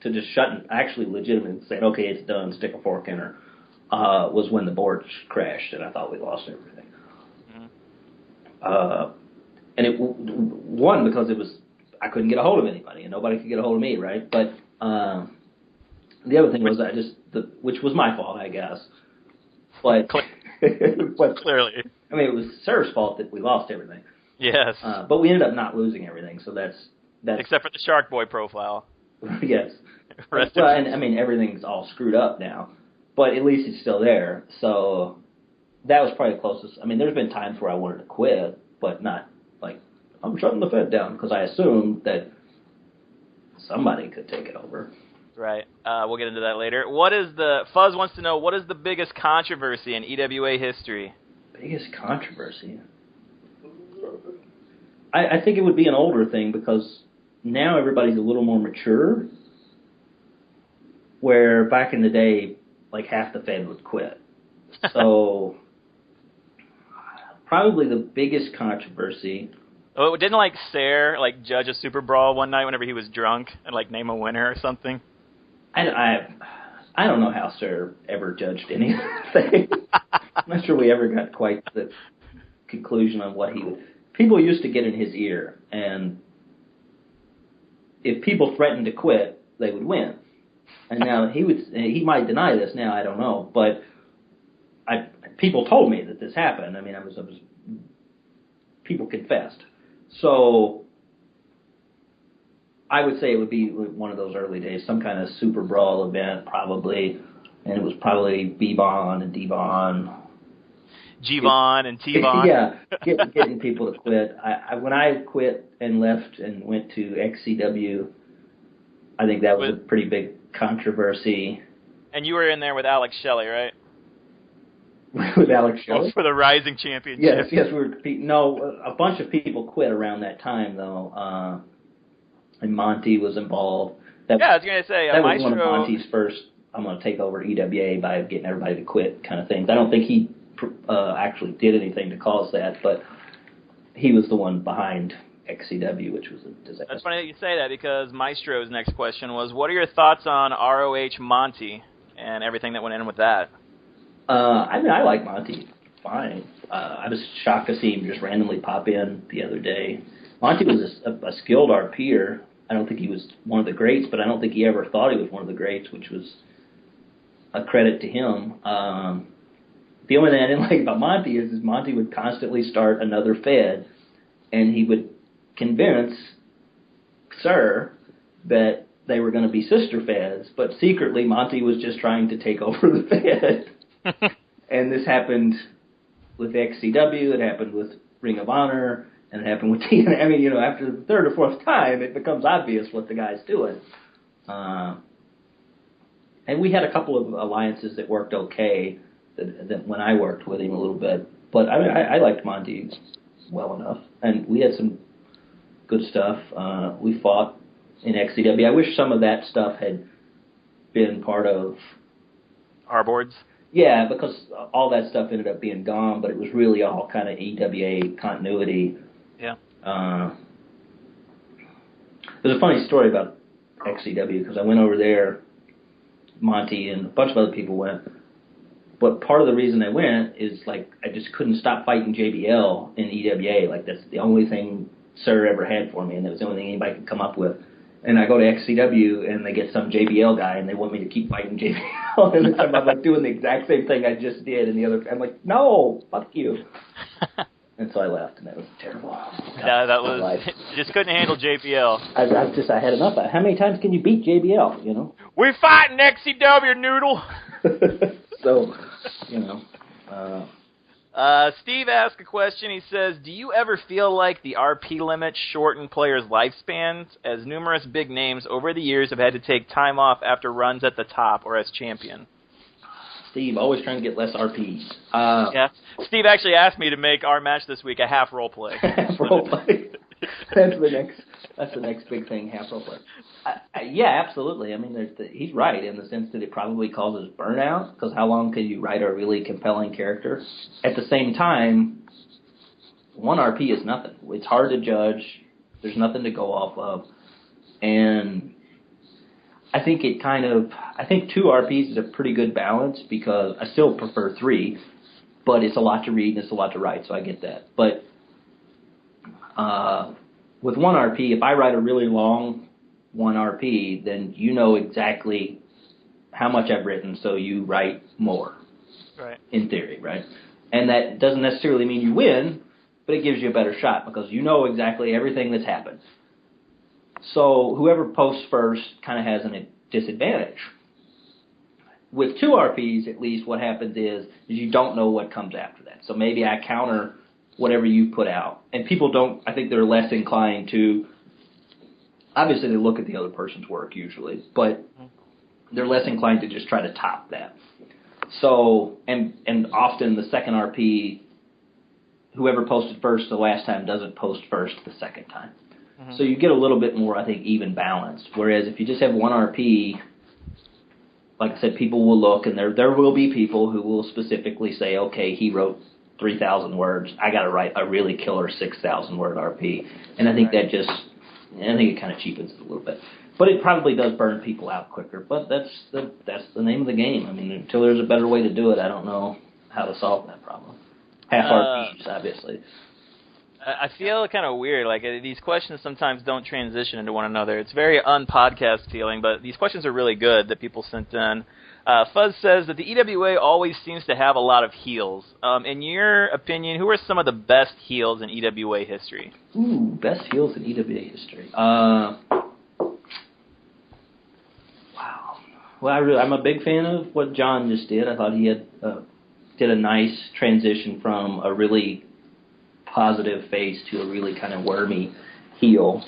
to just shutting, actually legitimately saying, okay, it's done, stick a fork in her, was when the board crashed and I thought we lost everything. Mm-hmm. And it, one, because I couldn't get a hold of anybody and nobody could get a hold of me, right? But The other thing was which was my fault, I guess. But, Clearly. I mean, it was Sir's fault that we lost everything. Yes. But we ended up not losing everything, so that's except for the Shark Boy profile. Yes. Well, and I mean, everything's all screwed up now, but at least it's still there. So that was probably the closest. I mean, there's been times where I wanted to quit, but not like I'm shutting the Fed down because I assumed that somebody could take it over. Right. We'll get into that later. Fuzz wants to know, what is the biggest controversy in EWA history? Biggest controversy? I think it would be an older thing because now everybody's a little more mature, where back in the day, like half the Fed would quit. So probably the biggest controversy. Oh, didn't Sayre judge a Super Brawl one night whenever he was drunk and name a winner or something? I don't know how Sayre ever judged anything. I'm not sure we ever got quite the conclusion on what he would. People used to get in his ear, and if people threatened to quit, they would win. And now he might deny this now, I don't know, but people told me that this happened. I mean, people confessed. So I would say it would be one of those early days, some kind of Super Brawl event probably, and it was probably B-Bon and D-Bon. G-Bon and T-Bon. Yeah, getting people to quit. When I quit and left and went to XCW, I think that was a pretty big controversy. And you were in there with Alex Shelley, right? With Alex Shelley? For the Rising Championship. Yes, we were competing. No, a bunch of people quit around that time, though. And Monty was involved. I was going to say, that Maestro... was one of Monty's first, I'm going to take over EWA by getting everybody to quit kind of things. I don't think he actually did anything to cause that, but he was the one behind XCW, which was a disaster. That's funny that you say that, because Maestro's next question was, what are your thoughts on ROH Monty and everything that went in with that? I mean, I like Monty fine. I was shocked to see him just randomly pop in the other day. Monty was a skilled RPer. I don't think he was one of the greats, but I don't think he ever thought he was one of the greats, which was a credit to him. The only thing I didn't like about Monty is Monty would constantly start another Fed, and he would convince Sir that they were going to be sister Feds, but secretly Monty was just trying to take over the Fed. And this happened with XCW, it happened with Ring of Honor, and it happened with TNA. I mean, after the third or fourth time, it becomes obvious what the guy's doing. And we had a couple of alliances that worked okay that when I worked with him a little bit. But I mean, I liked Monty well enough, and we had some good stuff. We fought in XCW. I wish some of that stuff had been part of our boards. Yeah, because all that stuff ended up being gone, but it was really all kind of EWA continuity. Yeah. There's a funny story about XCW, because I went over there, Monty and a bunch of other people went, but part of the reason I went is, I just couldn't stop fighting JBL in EWA. That's the only thing Sir ever had for me, and that was the only thing anybody could come up with. And I go to XCW, and they get some JBL guy, and they want me to keep fighting JBL. And I'm doing the exact same thing I just did. And I'm like, no, fuck you. And so I left, and that was terrible. Yeah, that was, just couldn't handle JBL. I had enough. How many times can you beat JBL, We're fighting XCW, Noodle. So, Steve asked a question. He says, do you ever feel like the RP limit shortened players' lifespans, as numerous big names over the years have had to take time off after runs at the top or as champion? Steve, always trying to get less RPs. Yeah. Steve actually asked me to make our match this week a half role play. Half role play. That's the next big thing, half role play. Yeah, absolutely. I mean, he's right in the sense that it probably causes burnout, because how long can you write a really compelling character? At the same time, one RP is nothing. It's hard to judge. There's nothing to go off of. And I think I think 2 RPs is a pretty good balance, because I still prefer 3, but it's a lot to read and it's a lot to write, so I get that. But with 1 RP, if I write a really long 1 RP, then exactly how much I've written, so you write more. Right. In theory, right? And that doesn't necessarily mean you win, but it gives you a better shot because you know exactly everything that's happened. So whoever posts first kind of has a disadvantage. With 2 RPs, at least, what happens is you don't know what comes after that. So maybe I counter whatever you put out. And people don't, I think they're less inclined to, obviously they look at the other person's work usually, but they're less inclined to just try to top that. So, and often the second RP, whoever posted first the last time doesn't post first the second time. Mm-hmm. So you get a little bit more, I think, even balance. Whereas if you just have 1 RP, like I said, people will look, and there will be people who will specifically say, okay, he wrote 3,000 words. I got to write a really killer 6,000 word RP. And I think that just, I think it kind of cheapens it a little bit. But it probably does burn people out quicker. But that's the name of the game. I mean, until there's a better way to do it, I don't know how to solve that problem. Half RPs, obviously. I feel kind of weird. Like, these questions sometimes don't transition into one another. It's very un-podcast feeling, but these questions are really good that people sent in. Fuzz says that the EWA always seems to have a lot of heels. In your opinion, who are some of the best heels in EWA history? Ooh, best heels in EWA history. Wow. Well, I'm a big fan of what John just did. I thought he did a nice transition from a really positive face to a really kind of wormy heel,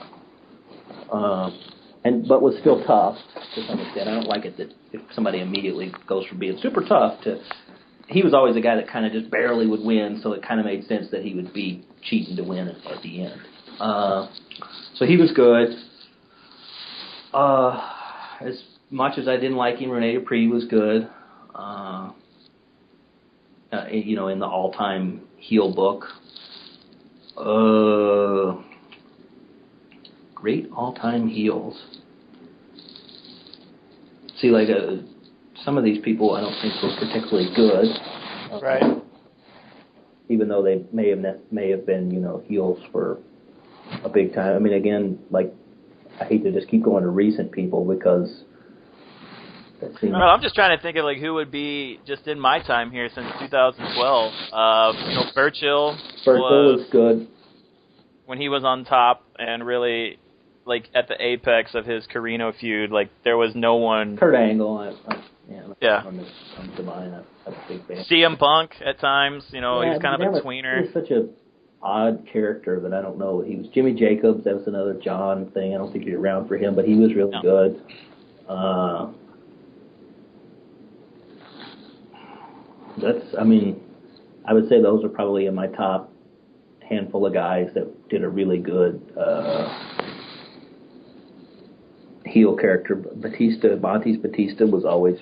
but was still tough to some extent. I don't like it that if somebody immediately goes from being super tough to, he was always a guy that kind of just barely would win, so it kind of made sense that he would be cheating to win at the end. So he was good. As much as I didn't like him, Rene Dupree was good. In the all-time heel book. Great all-time heels. See, like some of these people I don't think were particularly good. Right. Even though they may have been, heels for a big time. I mean, again, like, I hate to just keep going to recent people because that seems... Well, I'm just trying to think of, like, who would be just in my time here since 2012. Burchill was good. When he was on top and really, like, at the apex of his Carino feud, like, there was no one... Kurt Angle, I'm a big fan. CM Punk at times, he was kind of a tweener. He was such a odd character that I don't know. He was Jimmy Jacobs. That was another John thing. I don't think you're around for him, but he was really good. I would say those are probably in my top handful of guys that did a really good heel character. Montes Batista was always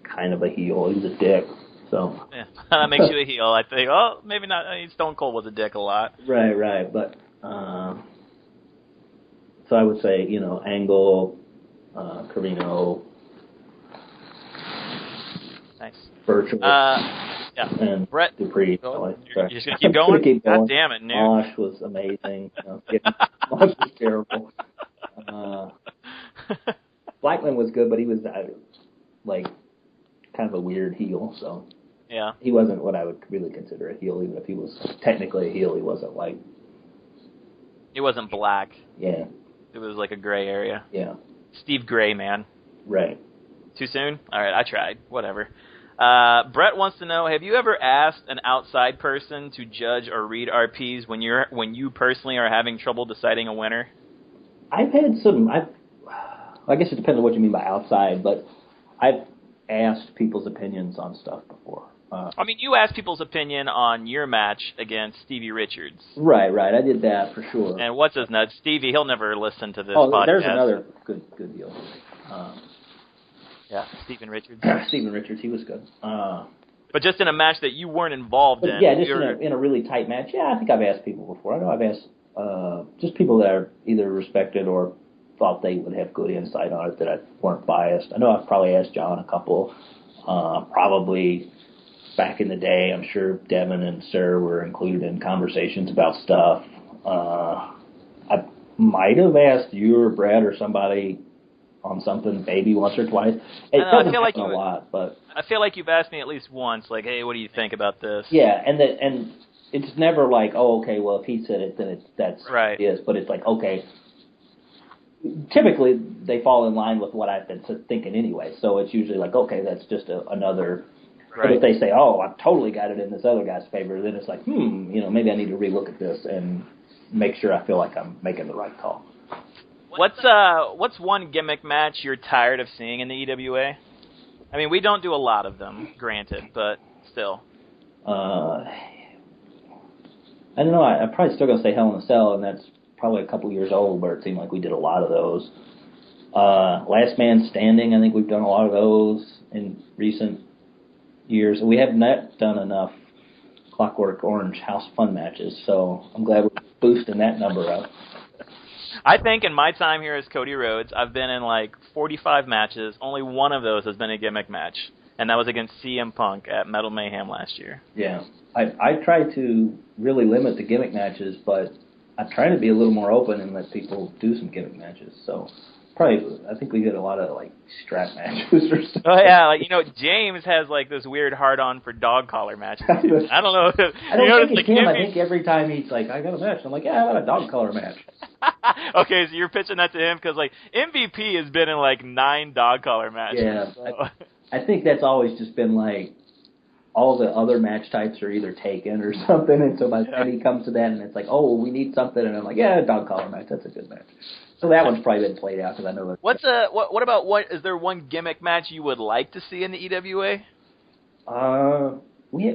kind of a heel. He was a dick. So yeah, that makes you a heel, I think. Oh, maybe not. Stone Cold was a dick a lot. Right. But so I would say, Angle, Carino, nice. Virtual, and Brett Dupree. You're just gonna keep going? Keep going. God damn it, Nuke. Mosh was amazing. Mosh was terrible. Blackman was good, but he was kind of a weird heel, so yeah, he wasn't what I would really consider a heel. Even if he was technically a heel, he wasn't like. It wasn't black. Yeah. It was like a gray area. Yeah. Steve Gray, man. Right. Too soon? All right, I tried. Whatever. Brett wants to know: have you ever asked an outside person to judge or read RPs when you personally are having trouble deciding a winner? I've had some. I guess it depends on what you mean by outside, but I've asked people's opinions on stuff before. You asked people's opinion on your match against Stevie Richards. Right. I did that for sure. And what's his nuts? Stevie, he'll never listen to this podcast. There's another good deal. Yeah, Stephen Richards. Stephen Richards, he was good. But just in a match that you weren't involved in. Yeah, just in a really tight match. Yeah, I think I've asked people before. I know I've asked just people that are either respected or thought they would have good insight on it, that I weren't biased. I know I've probably asked John a couple. Probably back in the day, I'm sure Devin and Sir were included in conversations about stuff. I might have asked you or Brad or somebody on something maybe once or twice. It doesn't happen a lot, but I feel like you've asked me at least once, like, hey, what do you think about this? Yeah, and it's never like, oh, okay, well, if he said it, then that's right. It is. But it's like, okay, typically they fall in line with what I've been thinking anyway. So it's usually like, okay, that's just another. Right. But if they say, oh, I've totally got it in this other guy's favor, then it's like, maybe I need to relook at this and make sure I feel like I'm making the right call. What's one gimmick match you're tired of seeing in the EWA? I mean, we don't do a lot of them, granted, but still. I don't know. I'm probably still going to say Hell in a Cell, and that's probably a couple years old where it seemed like we did a lot of those. Last Man Standing, I think we've done a lot of those in recent years. We have not done enough Clockwork Orange House Fun matches, so I'm glad we're boosting that number up. I think in my time here as Cody Rhodes, I've been in like 45 matches. Only one of those has been a gimmick match, and that was against CM Punk at Metal Mayhem last year. Yeah. I try to really limit the gimmick matches, but I try to be a little more open and let people do some gimmick matches. So I think we get a lot of like strap matches or stuff. Oh yeah, like James has like this weird hard-on for dog collar matches. I don't know. I don't think it's him. I think every time he's like, I got a match. I'm like, yeah, I got a dog collar match. Okay, so you're pitching that to him because like MVP has been in like 9 dog collar matches. Yeah, so. I think that's always just been like all the other match types are either taken or something, and so by the time he comes to that, and it's like, oh, we need something, and I'm like, yeah, dog collar match, that's a good match. So that one's probably been played out because I know that. What is there one gimmick match you would like to see in the EWA? We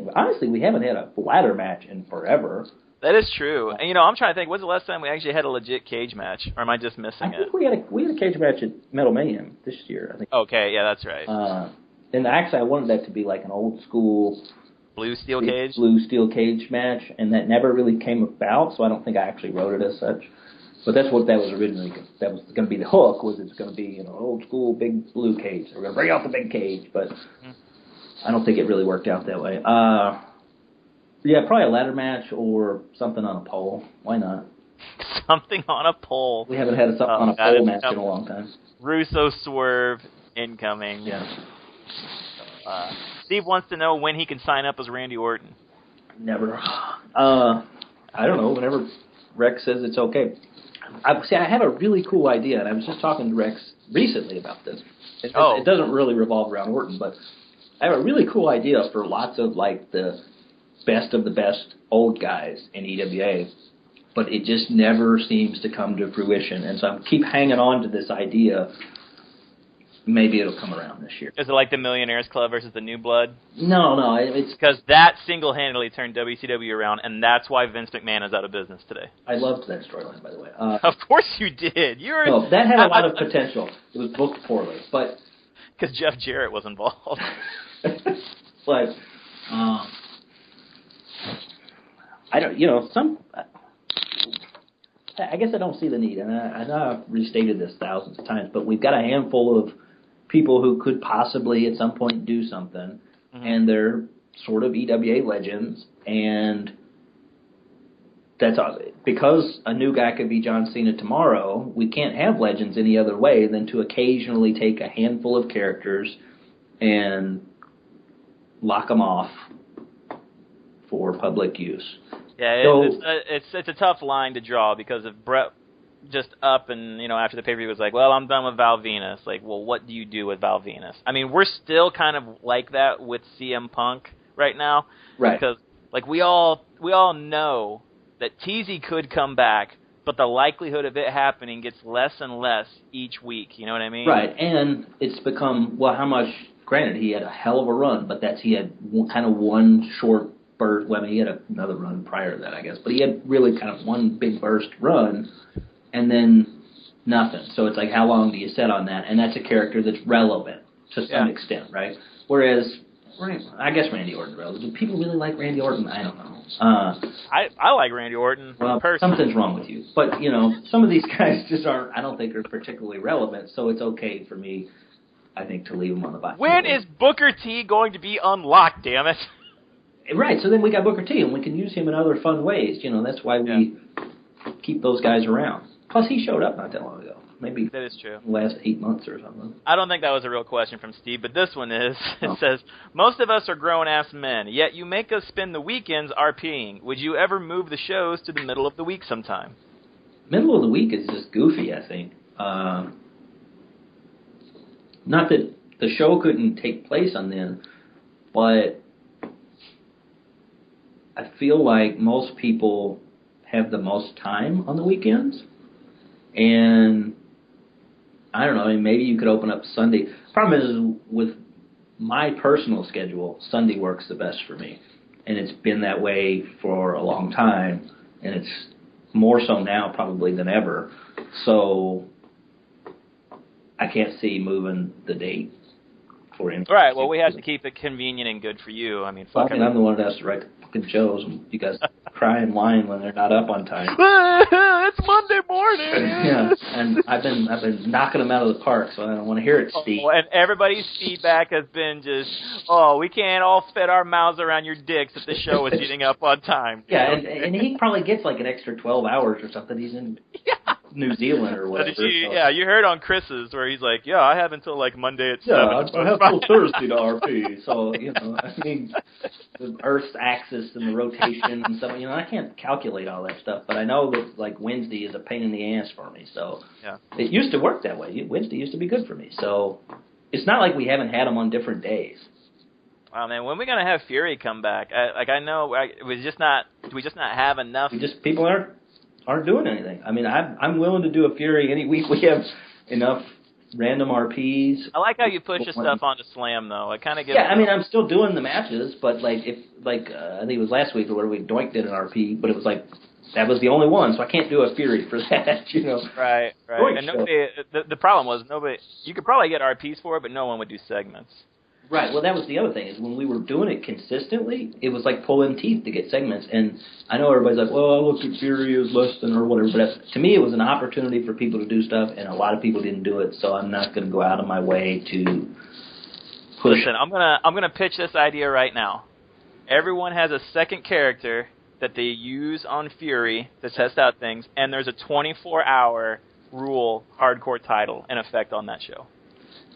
haven't had a ladder match in forever. That is true. And I'm trying to think, when's the last time we actually had a legit cage match, or am I just missing it? I think we had a cage match at Metal Mayhem this year, I think. Okay, yeah, that's right. And actually, I wanted that to be like an old school blue steel cage match, and that never really came about. So I don't think I actually wrote it as such. But that's what that was originally. That was going to be the hook. Was it's going to be old school big blue cage. We're going to bring out the big cage, but I don't think it really worked out that way. Yeah, probably a ladder match or something on a pole. Why not? Something on a pole. We haven't had something on a pole match in a long time. Russo Swerve incoming. Yeah. Steve wants to know when he can sign up as Randy Orton. Never. I don't know. Whenever Rex says it's okay. I have a really cool idea, and I was just talking to Rex recently about this. It doesn't really revolve around Orton, but I have a really cool idea for lots of like the best of the best old guys in EWA, but it just never seems to come to fruition, and so I keep hanging on to this idea. Maybe it'll come around this year. Is it like the Millionaires Club versus the New Blood? No, it's because that single-handedly turned WCW around, and that's why Vince McMahon is out of business today. I loved that storyline, by the way. Of course you did. No, that had a lot of potential. It was booked poorly, but because Jeff Jarrett was involved. But I don't. I guess I don't see the need, and I know I've restated this thousands of times, but we've got a handful of people who could possibly at some point do something, and they're sort of EWA legends, and that's all. Because a new guy could be John Cena tomorrow, we can't have legends any other way than to occasionally take a handful of characters and lock them off for public use. Yeah, it's a tough line to draw because if Brett just up and after the pay-per-view was like, well, I'm done with Val Venus. Like, well, what do you do with Val Venus? I mean, we're still kind of like that with CM Punk right now, right? Because like we all know that TZ could come back, but the likelihood of it happening gets less and less each week. You know what I mean? Right, and it's become how much? Granted, he had a hell of a run, but he had kind of one short burst. Well, I mean, he had another run prior to that, I guess, but he had really kind of one big burst run, and then nothing. So it's like, how long do you set on that? And that's a character that's relevant to some extent, right? Whereas, I guess Randy Orton's relevant. Do people really like Randy Orton? I don't know. I like Randy Orton. Well, something's wrong with you. But, some of these guys just aren't, I don't think are particularly relevant, so it's okay for me, I think, to leave them on the box. When is Booker T going to be unlocked, damn it? Right, so then we got Booker T, and we can use him in other fun ways. That's why we keep those guys around. Plus, he showed up not that long ago. maybe that is true. the last 8 months or something. I don't think that was a real question from Steve, but this one is. Oh. It says, most of us are grown-ass men, yet you make us spend the weekends RPing. Would you ever move the shows to the middle of the week sometime? Middle of the week is just goofy, I think. Not that the show couldn't take place on then, but I feel like most people have the most time on the weekends. And I don't know, I mean, maybe you could open up Sunday. Problem is, with my personal schedule, Sunday works the best for me. And it's been that way for a long time. And it's more so now probably than ever. So I can't see moving the date for any. Right, well, we have to keep it convenient and good for you. I mean, fuck I'm the one that has to write the fucking shows, and you guys cry and whine when they're not up on time. It's Monday morning. Yeah, and I've been knocking them out of the park, so I don't want to hear it, Steve. Oh, and everybody's feedback has been just, we can't all fit our mouths around your dicks if the show is getting up on time. Yeah, and he probably gets like an extra 12 hours or something. He's in New Zealand or whatever. Yeah, you heard on Chris's where he's like, I have until like Monday at 7. I have till Thursday to RP. So, I mean, the Earth's axis and the rotation and stuff, I can't calculate all that stuff, but I know that like Wednesday is a pain in the ass for me. So it used to work that way. Wednesday used to be good for me. So it's not like we haven't had them on different days. Wow, man, when are we gonna have Fury come back? Do we just not have enough? People aren't doing anything. I mean, I'm willing to do a Fury any week. We have enough random RPs. I like how you push your stuff onto Slam, though. It kind of gives. Yeah, I mean, I'm still doing the matches, but I think it was last week or where we Doink did an RP, but it was like that was the only one, so I can't do a Fury for that, Right. Doink and nobody. The problem was nobody. You could probably get RPs for it, but no one would do segments. Right. Well, that was the other thing is when we were doing it consistently, it was like pulling teeth to get segments. And I know everybody's like, well, I look at Fury as less than or whatever. But to me, it was an opportunity for people to do stuff, and a lot of people didn't do it. So I'm not going to go out of my way to push. Listen, I'm gonna pitch this idea right now. Everyone has a second character that they use on Fury to test out things, and there's a 24-hour rule hardcore title in effect on that show.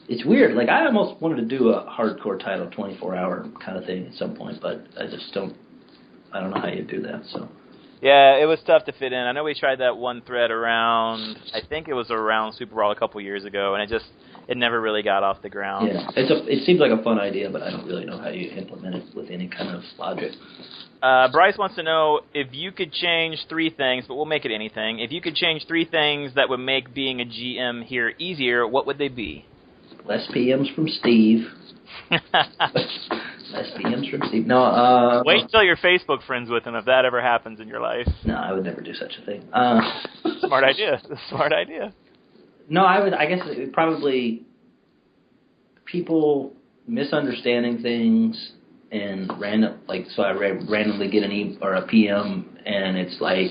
It's weird. Like, I almost wanted to do a hardcore title 24-hour kind of thing at some point, but I don't know how you do that, so. Yeah, it was tough to fit in. I know we tried that one thread around, I think it was around Super Brawl a couple years ago, and it never really got off the ground. Yeah, it seems like a fun idea, but I don't really know how you implement it with any kind of logic. Bryce wants to know if you could change 3 things, but we'll make it anything. If you could change 3 things that would make being a GM here easier, what would they be? Less PMs from Steve. Less PMs from Steve. No, wait until you're Facebook friends with him if that ever happens in your life. No, I would never do such a thing. Smart idea. Smart idea. No, I guess it would probably people misunderstanding things and so I randomly get an E or a PM and it's like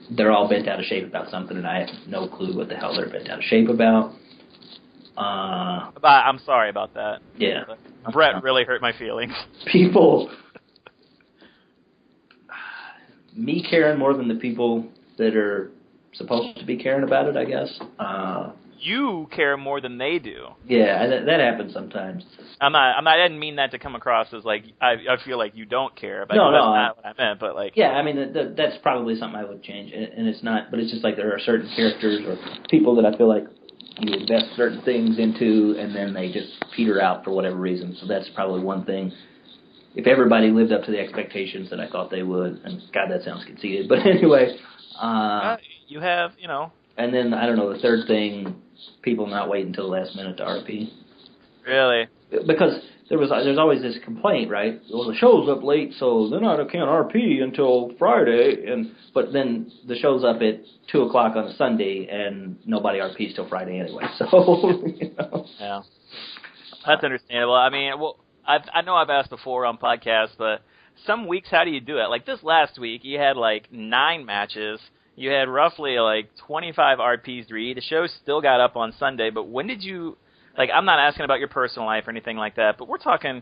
they're all bent out of shape about something and I have no clue what the hell they're bent out of shape about. I'm sorry about that. Yeah. Brett really hurt my feelings. People, me caring more than the people that are supposed to be caring about it, I guess. You care more than they do. Yeah, that happens sometimes. I didn't mean that to come across as like I feel like you don't care. But no, that's not what I meant. But like, yeah, I mean that's probably something I would change, and it's not. But it's just like there are certain characters or people that I feel like you invest certain things into, and then they just peter out for whatever reason. So that's probably one thing. If everybody lived up to the expectations that I thought they would, and God, that sounds conceited. But anyway, you have, And then I don't know the third thing, people not waiting until the last minute to RP. Really? Because there's always this complaint, right? Well, the show's up late, so then I can't RP until Friday, but then the show's up at 2:00 on a Sunday, and nobody RPs till Friday anyway. So, Yeah, that's understandable. I mean, I know I've asked before on podcasts, but some weeks, how do you do it? Like this last week, you had like 9 matches. You had roughly like 25 RPs to read. The show still got up on Sunday, but when did you? Like, I'm not asking about your personal life or anything like that, but we're talking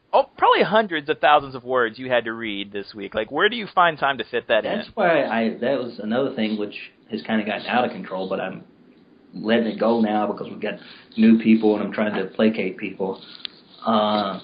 probably hundreds of thousands of words you had to read this week. Like, where do you find time to fit that in? That's why that was another thing which has kind of gotten out of control, but I'm letting it go now because we've got new people and I'm trying to placate people. I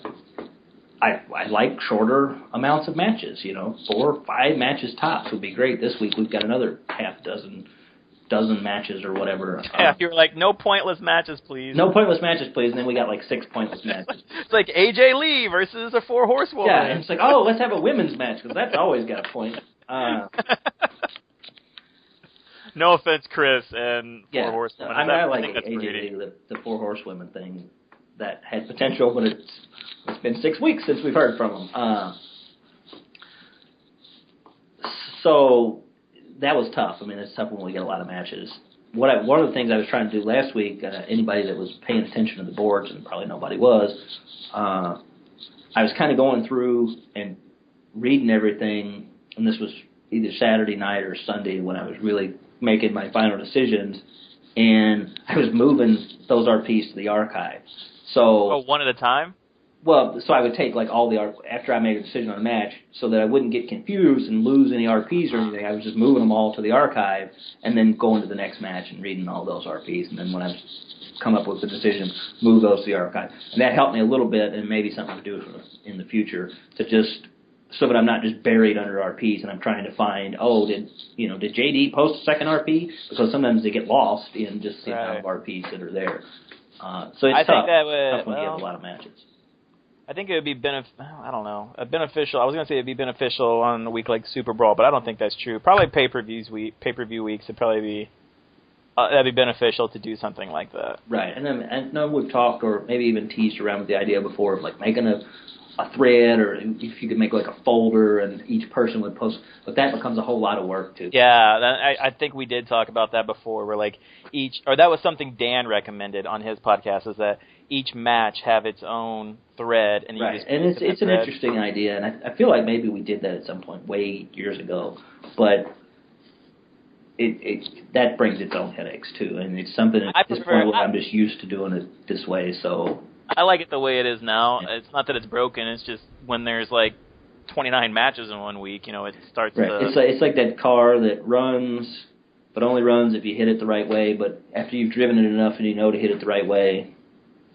like shorter amounts of matches, 4 or 5 matches tops would be great. This week we've got another dozen matches or whatever. Yeah, you were like, no pointless matches, please. No pointless matches, please, and then we got like 6 pointless matches. It's like AJ Lee versus a 4 horsewoman. Yeah, and it's like, let's have a women's match, because that's always got a point. No offense, Chris, and 4 horsewomen. I like AJ Lee, the 4 horsewomen thing. That had potential, but it's been 6 weeks since we've heard from him. So that was tough. I mean, it's tough when we get a lot of matches. One of the things I was trying to do last week, anybody that was paying attention to the boards, and probably nobody was, I was kind of going through and reading everything, and this was either Saturday night or Sunday when I was really making my final decisions, and I was moving those RPs to the archive. So one at a time? Well, so I would take like all the after I made a decision on a match, so that I wouldn't get confused and lose any RPs or anything. I was just moving them all to the archive and then going to the next match and reading all those RPs. And then when I come up with the decision, move those to the archive. And that helped me a little bit, and maybe something to do in the future to just so that I'm not just buried under RPs and I'm trying to find did JD post a second RP, because sometimes they get lost in just the amount of RPs that are there. So it's tough. Tough when you have a lot of matches. I think it would be beneficial. I was going to say it'd be beneficial on a week like Super Brawl, but I don't think that's true. Probably pay-per-view weeks would probably be that'd be beneficial to do something like that. Right, and then we've talked or maybe even teased around with the idea before of like making a thread, or if you could make like a folder and each person would post, but that becomes a whole lot of work too. Yeah, I think we did talk about that before, where like that was something Dan recommended on his podcast, is that each match have its own thread, and right, and it's an interesting idea, and I feel like maybe we did that at some point way years ago, but it that brings its own headaches too, and it's something at this point where I'm just used to doing it this way, so. I like it the way it is now. Yeah. It's not that it's broken. It's just when there's like 29 matches in 1 week, it starts right. to... It's like that car that runs, but only runs if you hit it the right way. But after you've driven it enough and you know to hit it the right way,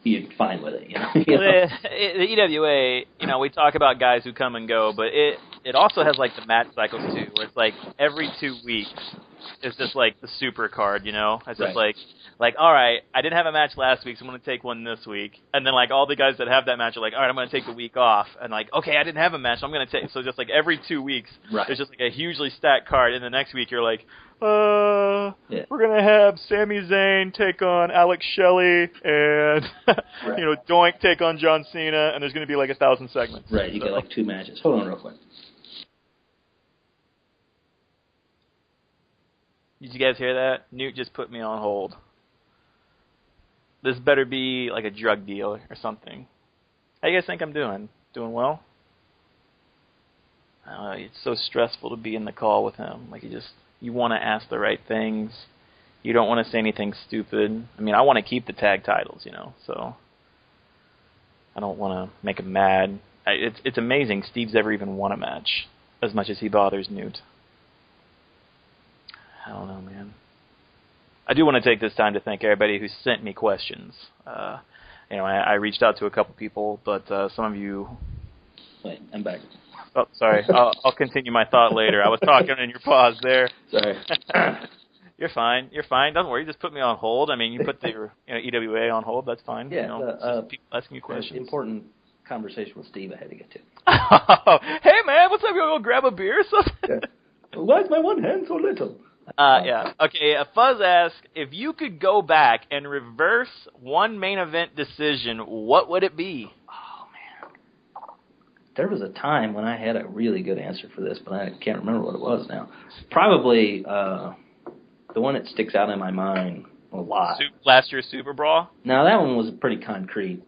you're fine with it. The EWA, we talk about guys who come and go, but it also has like the match cycles too, where it's like every 2 weeks is just like the super card, It's just like, all right, I didn't have a match last week, so I'm going to take one this week. And then, like, all the guys that have that match are like, all right, I'm going to take the week off. And, like, okay, I didn't have a match, so I'm going to take... So just, like, every 2 weeks, there's just, like, a hugely stacked card. And the next week, you're like, we're going to have Sami Zayn take on Alex Shelley and, Doink take on John Cena, and there's going to be, like, 1,000 segments. Right, you get, like, 2 matches. Hold on real quick. Did you guys hear that? Newt just put me on hold. This better be like a drug deal or something. How you guys think I'm doing? Doing well? I don't know, it's so stressful to be in the call with him. Like, you want to ask the right things. You don't want to say anything stupid. I mean, I want to keep the tag titles, so I don't want to make him mad. It's amazing Steve's ever even won a match as much as he bothers Newt. I don't know, man. I do want to take this time to thank everybody who sent me questions. I reached out to a couple people, but some of you... Wait, I'm back. Oh, sorry. I'll continue my thought later. I was talking in your pause there. Sorry. You're fine. Don't worry. Just put me on hold. I mean, you put the EWA on hold. That's fine. Yeah. People asking you questions. Important conversation with Steve I had to get to. Hey, man. What's up? You want to go grab a beer or something? Yeah. Why is my one hand so little? Yeah. Okay, Fuzz asks, if you could go back and reverse one main event decision, what would it be? Oh, man. There was a time when I had a really good answer for this, but I can't remember what it was now. Probably the one that sticks out in my mind a lot. Last year's Super Brawl? No, that one was pretty concrete.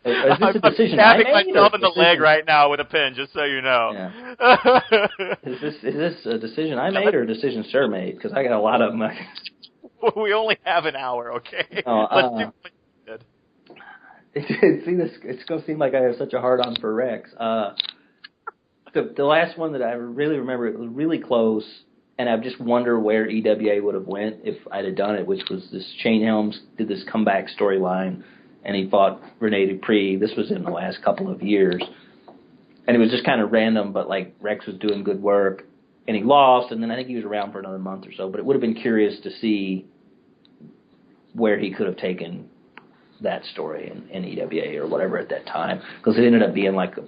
Is this a decision I'm stabbing myself in the leg right now with a pin, just so you know. Yeah. Is this a decision I made or a decision Sir made? Because I got a lot of them. We only have an hour, okay? Let's do what you did. See, it's going to seem like I have such a hard-on for Rex. The last one that I really remember, it was really close, and I just wonder where EWA would have went if I'd have done it, which was this Shane Helms did this comeback storyline, and he fought Rene Dupree. This was in the last couple of years. And it was just kind of random, but like Rex was doing good work, and he lost, and then I think he was around for another month or so. But it would have been curious to see where he could have taken that story in EWA or whatever at that time, because it ended up being like a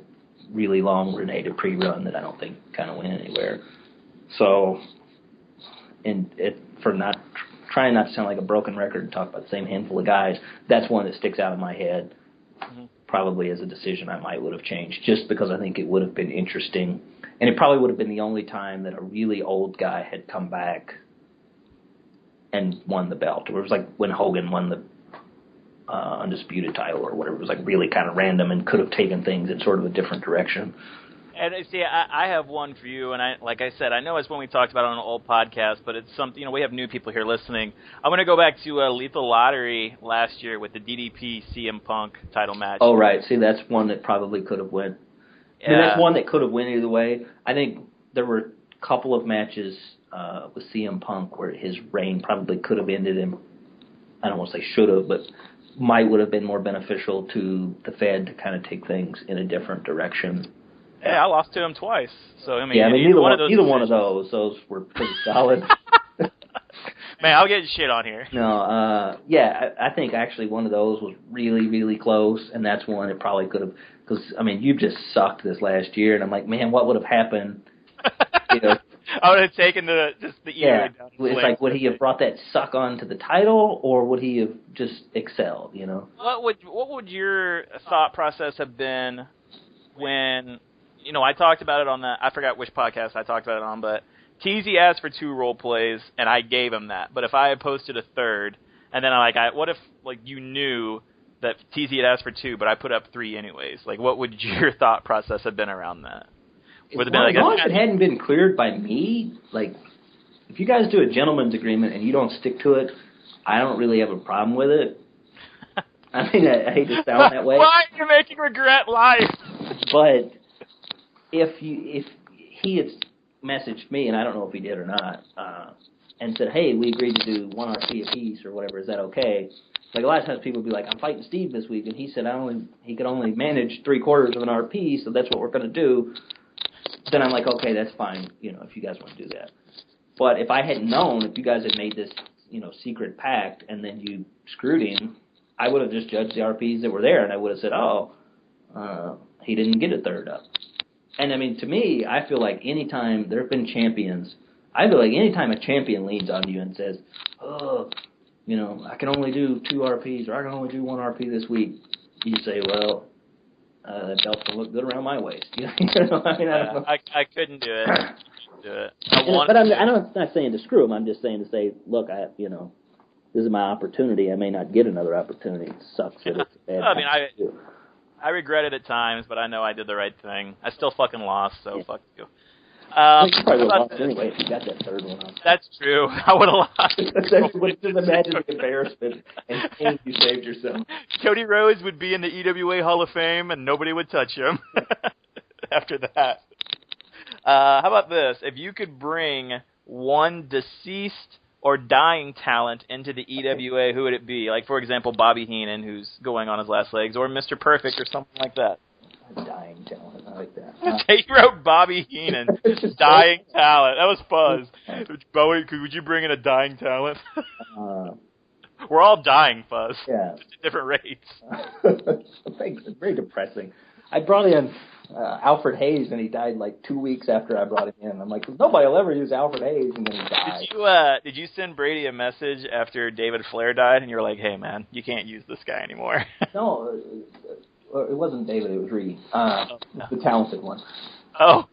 really long Rene Dupree run that I don't think kind of went anywhere. So, trying not to sound like a broken record and talk about the same handful of guys, that's one that sticks out in my head. Mm-hmm. Probably as a decision I would have changed, just because I think it would have been interesting, and it probably would have been the only time that a really old guy had come back and won the belt. It was like when Hogan won the Undisputed title or whatever. It was like really kind of random and could have taken things in sort of a different direction. And see, I have one for you, and like I said, I know it's when we talked about it on an old podcast, but it's something, we have new people here listening. I'm going to go back to Lethal Lottery last year with the DDP CM Punk title match. Oh, right. See, that's one that probably could have went. Yeah. I mean, that's one that could have went either way. I think there were a couple of matches with CM Punk where his reign probably could have ended in, I don't want to say should have, but might would have been more beneficial to the Fed to kind of take things in a different direction. Yeah, I lost to him twice. So I mean, neither one of those were pretty solid. Man, I'll get shit on here. No, I think actually one of those was really, really close, and that's one it probably could have. Because I mean, you've just sucked this last year, and I'm like, man, what would have happened? I would have taken the EWA down. It's like, would he have brought that suck onto the title, or would he have just excelled? What would your thought process have been when? I talked about it on I forgot which podcast I talked about it on, but TZ asked for 2 role plays, and I gave him that. But if I had posted a third, and then what if you knew that TZ had asked for 2, but I put up 3 anyways? Like, what would your thought process have been around that? Would it been as long as it hadn't been cleared by me, like, if you guys do a gentleman's agreement and you don't stick to it, I don't really have a problem with it. I mean, I hate to sound that way. Why are you making regret life? But if he had messaged me, and I don't know if he did or not, and said, hey, we agreed to do 1 RP a piece or whatever, is that okay? Like, a lot of times people would be like, I'm fighting Steve this week, and he said he could only manage 3/4 of an RP, so that's what we're going to do. Then I'm like, okay, that's fine, if you guys want to do that. But if I hadn't known, if you guys had made this, secret pact, and then you screwed him, I would have just judged the RPs that were there, and I would have said, he didn't get a third up. And, I mean, to me, I feel like anytime there have been champions, I feel like anytime a champion leans on you and says, I can only do 2 RPs, or I can only do 1 RP this week, you say, well, that belt will look good around my waist. I mean, I don't know. I couldn't do it. But I'm not saying to screw him. I'm just saying to say, look, this is my opportunity. I may not get another opportunity. It sucks that it's bad. I mean, I regret it at times, but I know I did the right thing. I still fucking lost, so fuck you. You probably would have lost anyway if you got that third one. That's true. I would have lost. Just imagine the embarrassment and you saved yourself. Cody Rhodes would be in the EWA Hall of Fame, and nobody would touch him after that. How about this? If you could bring one deceased or dying talent into the EWA, who would it be? Like, for example, Bobby Heenan, who's going on his last legs, or Mr. Perfect, or something like that. Dying talent, I like that. He wrote Bobby Heenan, dying talent. That was Fuzz. Bowie, would you bring in a dying talent? We're all dying, Fuzz. Yeah. Just at different rates. It's very depressing. I brought in Alfred Hayes, and he died like 2 weeks after I brought him in. I'm like, nobody will ever use Alfred Hayes, and then he died. Did you send Brady a message after David Flair died, and you were like, hey, man, you can't use this guy anymore? No, it wasn't David, it was Reed. The talented one. Oh.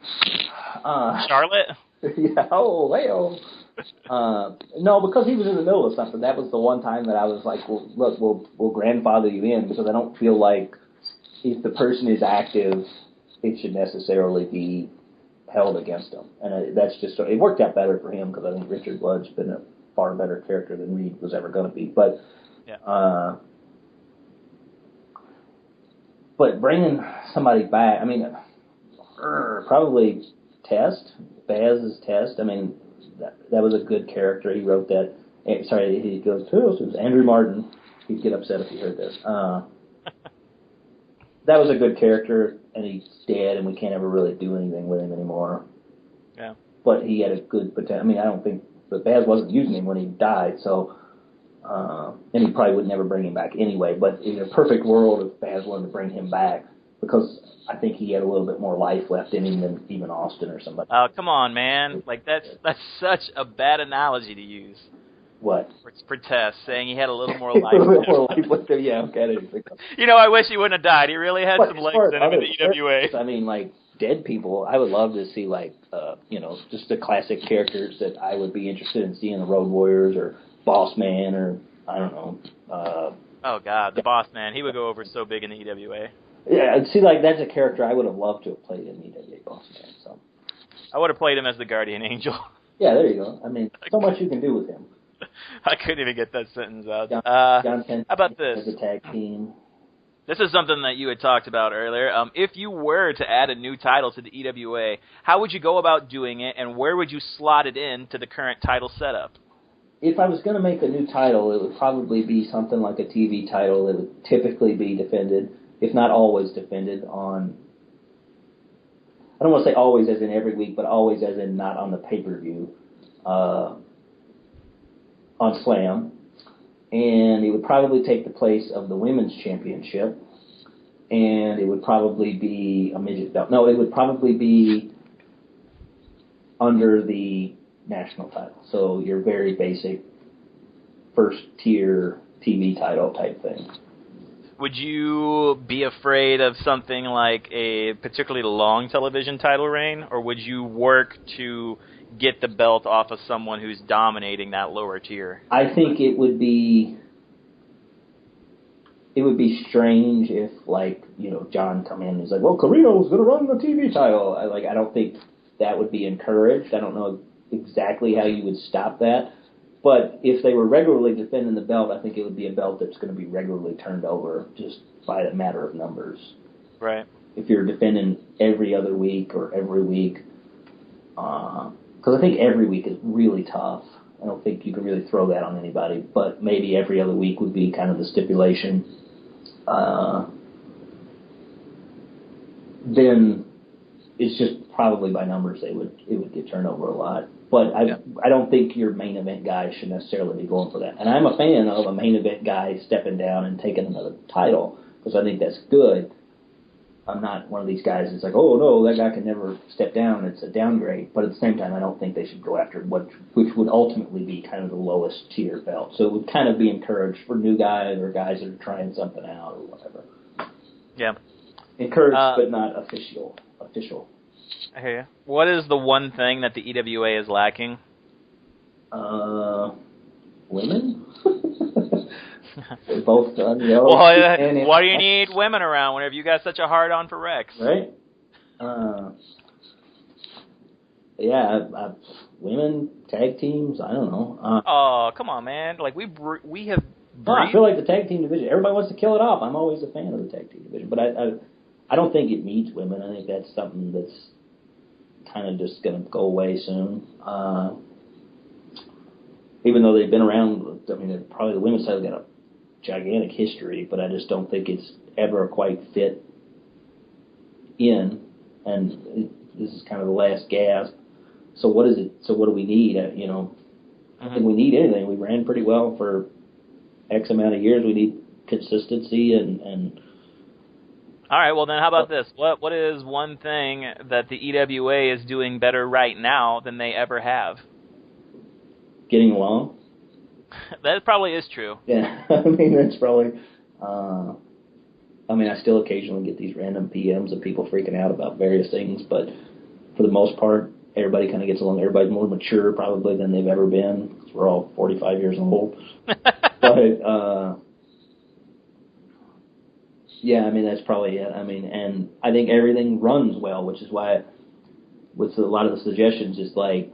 Charlotte? Yeah, no, because he was in the middle of something. That was the one time that I was like, well, look, we'll grandfather you in, because I don't feel like if the person is active, it should necessarily be held against him. And that's just, it worked out better for him, because I think Richard Blood's been a far better character than Reed was ever going to be. But, yeah. But bringing somebody back, I mean, probably Test, Baz's Test. I mean, that was a good character. He wrote that. Sorry, he goes, who else? It was Andrew Martin. He'd get upset if he heard this. That was a good character, and he's dead, and we can't ever really do anything with him anymore. Yeah. But he had a good potential. I mean, I don't think the Baz wasn't using him when he died, so and he probably would never bring him back anyway. But in a perfect world, if Baz wanted to bring him back, because I think he had a little bit more life left in him than even Austin or somebody. Oh, come on, man! Like that's such a bad analogy to use. What? For Tess, saying he had a little more life. A little more life left in him. Yeah, okay. I didn't think of You know, I wish he wouldn't have died. He really had some legs in him in the EWA. I mean, like dead people. I would love to see like just the classic characters that I would be interested in seeing, the Road Warriors or Boss Man or I don't know. Oh God, the Boss Man. He would go over so big in the EWA. Yeah, see, like that's a character I would have loved to have played in the EWA, Boss Man. So I would have played him as the Guardian Angel. Yeah, there you go. I mean, so much you can do with him. I couldn't even get that sentence out. John how about this? As a tag team. This is something that you had talked about earlier. If you were to add a new title to the EWA, how would you go about doing it, and where would you slot it in to the current title setup? If I was going to make a new title, it would probably be something like a TV title. It would typically be defended, if not always defended, on... I don't want to say always as in every week, but always as in not on the pay-per-view. On Slam, and it would probably take the place of the Women's Championship, and it would probably be a midget belt. No, it would probably be under the national title. So your very basic first-tier TV title type thing. Would you be afraid of something like a particularly long television title reign, or would you work to get the belt off of someone who's dominating that lower tier? I think it would be strange if, like, John come in and he's like, well, Carino's going to run the TV title. I don't think that would be encouraged. I don't know exactly how you would stop that. But if they were regularly defending the belt, I think it would be a belt that's going to be regularly turned over just by a matter of numbers. Right. If you're defending every other week or every week, because I think every week is really tough. I don't think you can really throw that on anybody, but maybe every other week would be kind of the stipulation. Then it's just probably by numbers it would get turned over a lot. But I don't think your main event guy should necessarily be going for that. And I'm a fan of a main event guy stepping down and taking another title because I think that's good. I'm not one of these guys that's like, oh, no, that guy can never step down. It's a downgrade. But at the same time, I don't think they should go after which would ultimately be kind of the lowest tier belt. So it would kind of be encouraged for new guys or guys that are trying something out or whatever. Yeah. Encouraged, but not official. I hear you. What is the one thing that the EWA is lacking? Women? They're both why do you need women around whenever you got such a hard-on for Rex? Right? Women, tag teams, I don't know. Oh, come on, man. Like, we have... I feel like the tag team division, everybody wants to kill it off. I'm always a fan of the tag team division. But I don't think it needs women. I think that's something that's kind of just going to go away soon. Even though they've been around, I mean, probably the women's side got a gigantic history, but I just don't think it's ever quite fit in. And this is kind of the last gasp. So what is it? So what do we need? I don't think we need anything. We ran pretty well for X amount of years. We need consistency and all right, well then how about this? What is one thing that the EWA is doing better right now than they ever have? Getting along. That probably is true. Yeah, I mean, that's probably... I still occasionally get these random PMs of people freaking out about various things, but for the most part, everybody kind of gets along. Everybody's more mature probably than they've ever been, because we're all 45 years old. But, yeah, I mean, that's probably it. I mean, and I think everything runs well, which is why with a lot of the suggestions, it's like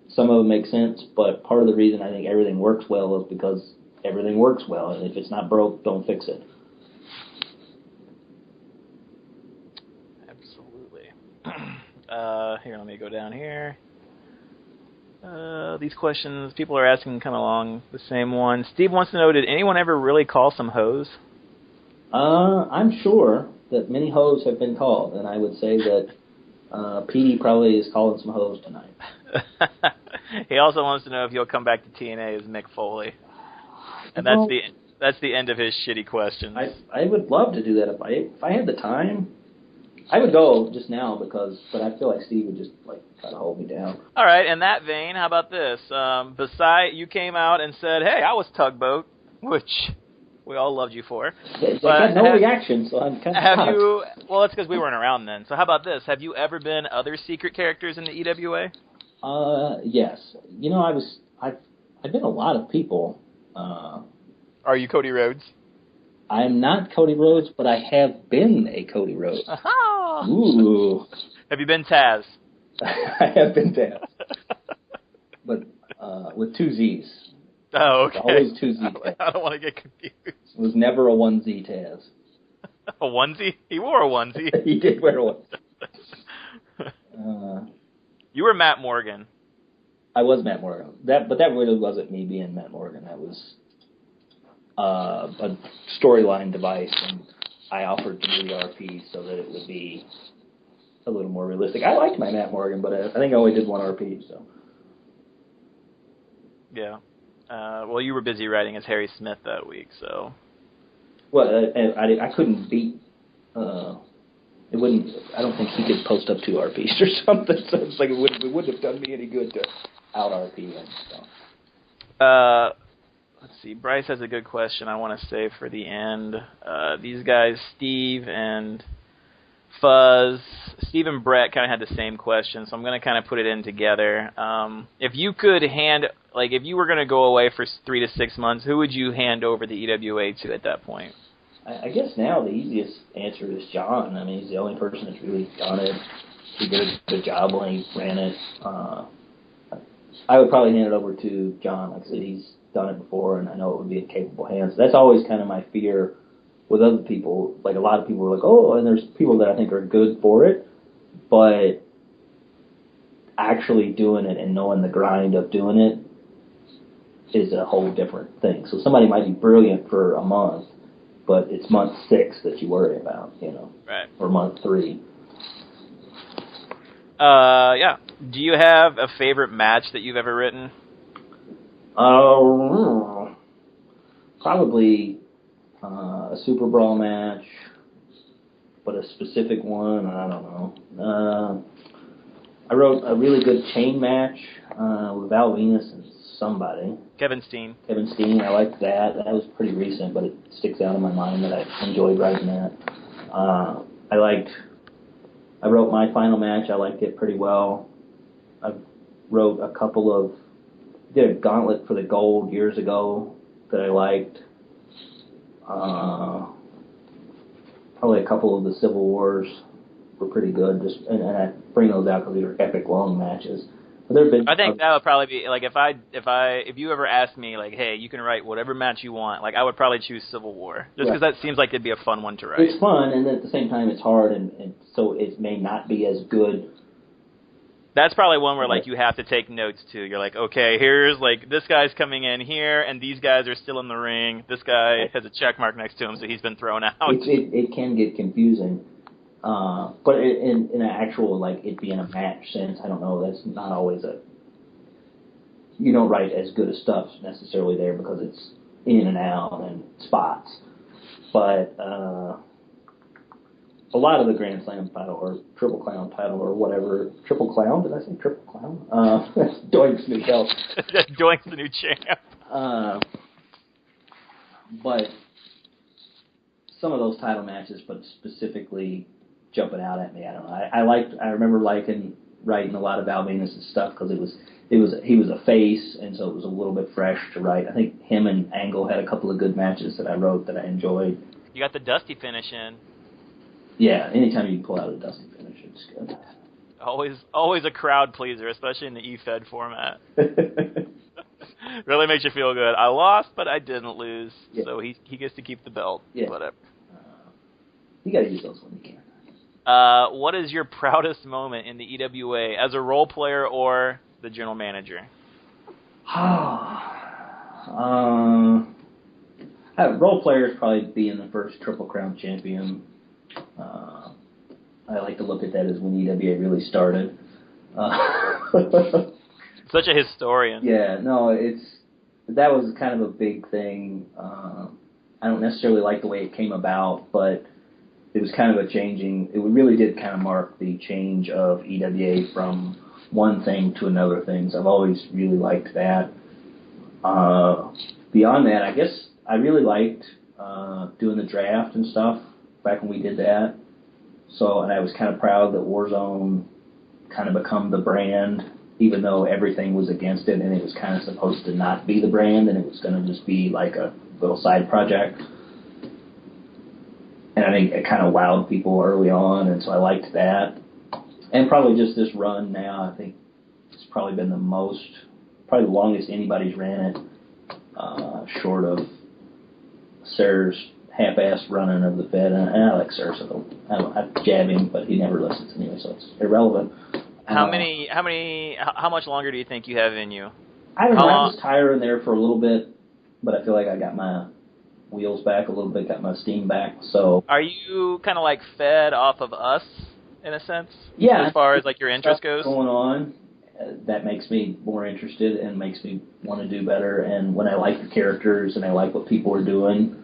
some of them make sense, but part of the reason I think everything works well is because everything works well, and if it's not broke, don't fix it. Absolutely. Here, let me go down here. these questions, people are asking kind of along the same one. Steve wants to know, did anyone ever really call some hoes? I'm sure that many hoes have been called, and I would say that Petey probably is calling some hoes tonight. He also wants to know if you'll come back to TNA as Mick Foley. And that's the end of his shitty questions. I would love to do that if I had the time. I would go just now but I feel like Steve would just try to hold me down. All right, in that vein, how about this? You came out and said, "Hey, I was Tugboat," which we all loved you for. I got no reaction, so I'm kind of Have you? Well, that's because we weren't around then. So how about this? Have you ever been other secret characters in the EWA? Yes. I've been a lot of people. Are you Cody Rhodes? I'm not Cody Rhodes, but I have been a Cody Rhodes. Aha! Ooh. Have you been Taz? I have been Taz. But with two Z's. Oh, okay. Always two Z Taz. I don't want to get confused. It was never a 1Z Taz. A onesie? He wore a onesie. He did wear one. You were Matt Morgan. I was Matt Morgan. But that really wasn't me being Matt Morgan. That was a storyline device, and I offered to do the RP so that it would be a little more realistic. I liked my Matt Morgan, but I think I only did one RP. So. Yeah. Well, you were busy writing as Harry Smith that week, so. Well, I couldn't beat. It wouldn't. I don't think he could post up 2 RPs or something. So it's like it wouldn't have done me any good to out RP him. So. Let's see. Bryce has a good question I want to save for the end. These guys, Steve and Fuzz, Steve and Brett kind of had the same question, so I'm going to kind of put it in together. If you could if you were going to go away for 3 to 6 months, who would you hand over the EWA to at that point? I guess now the easiest answer is John. I mean, he's the only person that's really done it. He did a good job when he ran it. I would probably hand it over to John. Like I said, he's done it before, and I know it would be in capable hands. That's always kind of my fear with other people. Like, a lot of people are like, oh, and there's people that I think are good for it, but actually doing it and knowing the grind of doing it is a whole different thing. So somebody might be brilliant for a month, but it's month 6 that you worry about, right, or month 3. Yeah. Do you have a favorite match that you've ever written? Probably a Super Brawl match, but a specific one, I don't know. I wrote a really good chain match with Val Venus and somebody. Kevin Steen, I liked that. That was pretty recent, but it sticks out in my mind that I enjoyed writing that. I wrote my final match. I liked it pretty well. I wrote did a gauntlet for the gold years ago that I liked. Probably a couple of the Civil Wars were pretty good. And I bring those out because these are epic long matches. But I think that would probably be if you ever asked me hey, you can write whatever match you want, I would probably choose Civil War just because that seems like it'd be a fun one to write. It's fun, and at the same time it's hard, and so it may not be as good. That's probably one where you have to take notes too. You're okay, here's this guy's coming in here, and these guys are still in the ring. This guy has a check mark next to him, so he's been thrown out. It can get confusing. But in an actual, it being a match sense, I don't know, that's not always you don't write as good as stuff necessarily there because it's in and out and spots. But a lot of the Grand Slam title or Triple Crown title or whatever, Triple Clown, did I say Triple Clown? That's Doink's new belt. Doink's the new champ. But some of those title matches, but specifically jumping out at me. I don't know. I remember writing a lot of Val Venus' stuff because he was a face, and so it was a little bit fresh to write. I think him and Angle had a couple of good matches that I wrote that I enjoyed. You got the Dusty finish in. Yeah, anytime you pull out a Dusty finish, it's good. Always a crowd pleaser, especially in the E-Fed format. Really makes you feel good. I lost, but I didn't lose, so he gets to keep the belt. Yeah. Whatever. You got to use those when you can. What is your proudest moment in the EWA as a role player or the general manager? Role players probably being the first Triple Crown champion. I like to look at that as when EWA really started. Such a historian. Yeah, no, that was kind of a big thing. I don't necessarily like the way it came about, but it was kind of it really did kind of mark the change of EWA from one thing to another thing. So I've always really liked that. Beyond that, I guess I really liked doing the draft and stuff back when we did that. So, and I was kind of proud that Warzone kind of become the brand, even though everything was against it, and it was kind of supposed to not be the brand, and it was going to just be like a little side project. And I think it kind of wowed people early on, and so I liked that. And probably just this run now, I think it's probably been probably the longest anybody's ran it, short of Sir's half-assed running of the Fed. And I like Sir, so I jab him, but he never listens anyway, so it's irrelevant. How much longer do you think you have in you? I don't know. I was tiring there for a little bit, but I feel like I got my wheels back a little bit, got my steam back. So, are you kind of like fed off of us in a sense? Yeah. As far as like your interest goes, going on, that makes me more interested and makes me want to do better. And when I like the characters and I like what people are doing,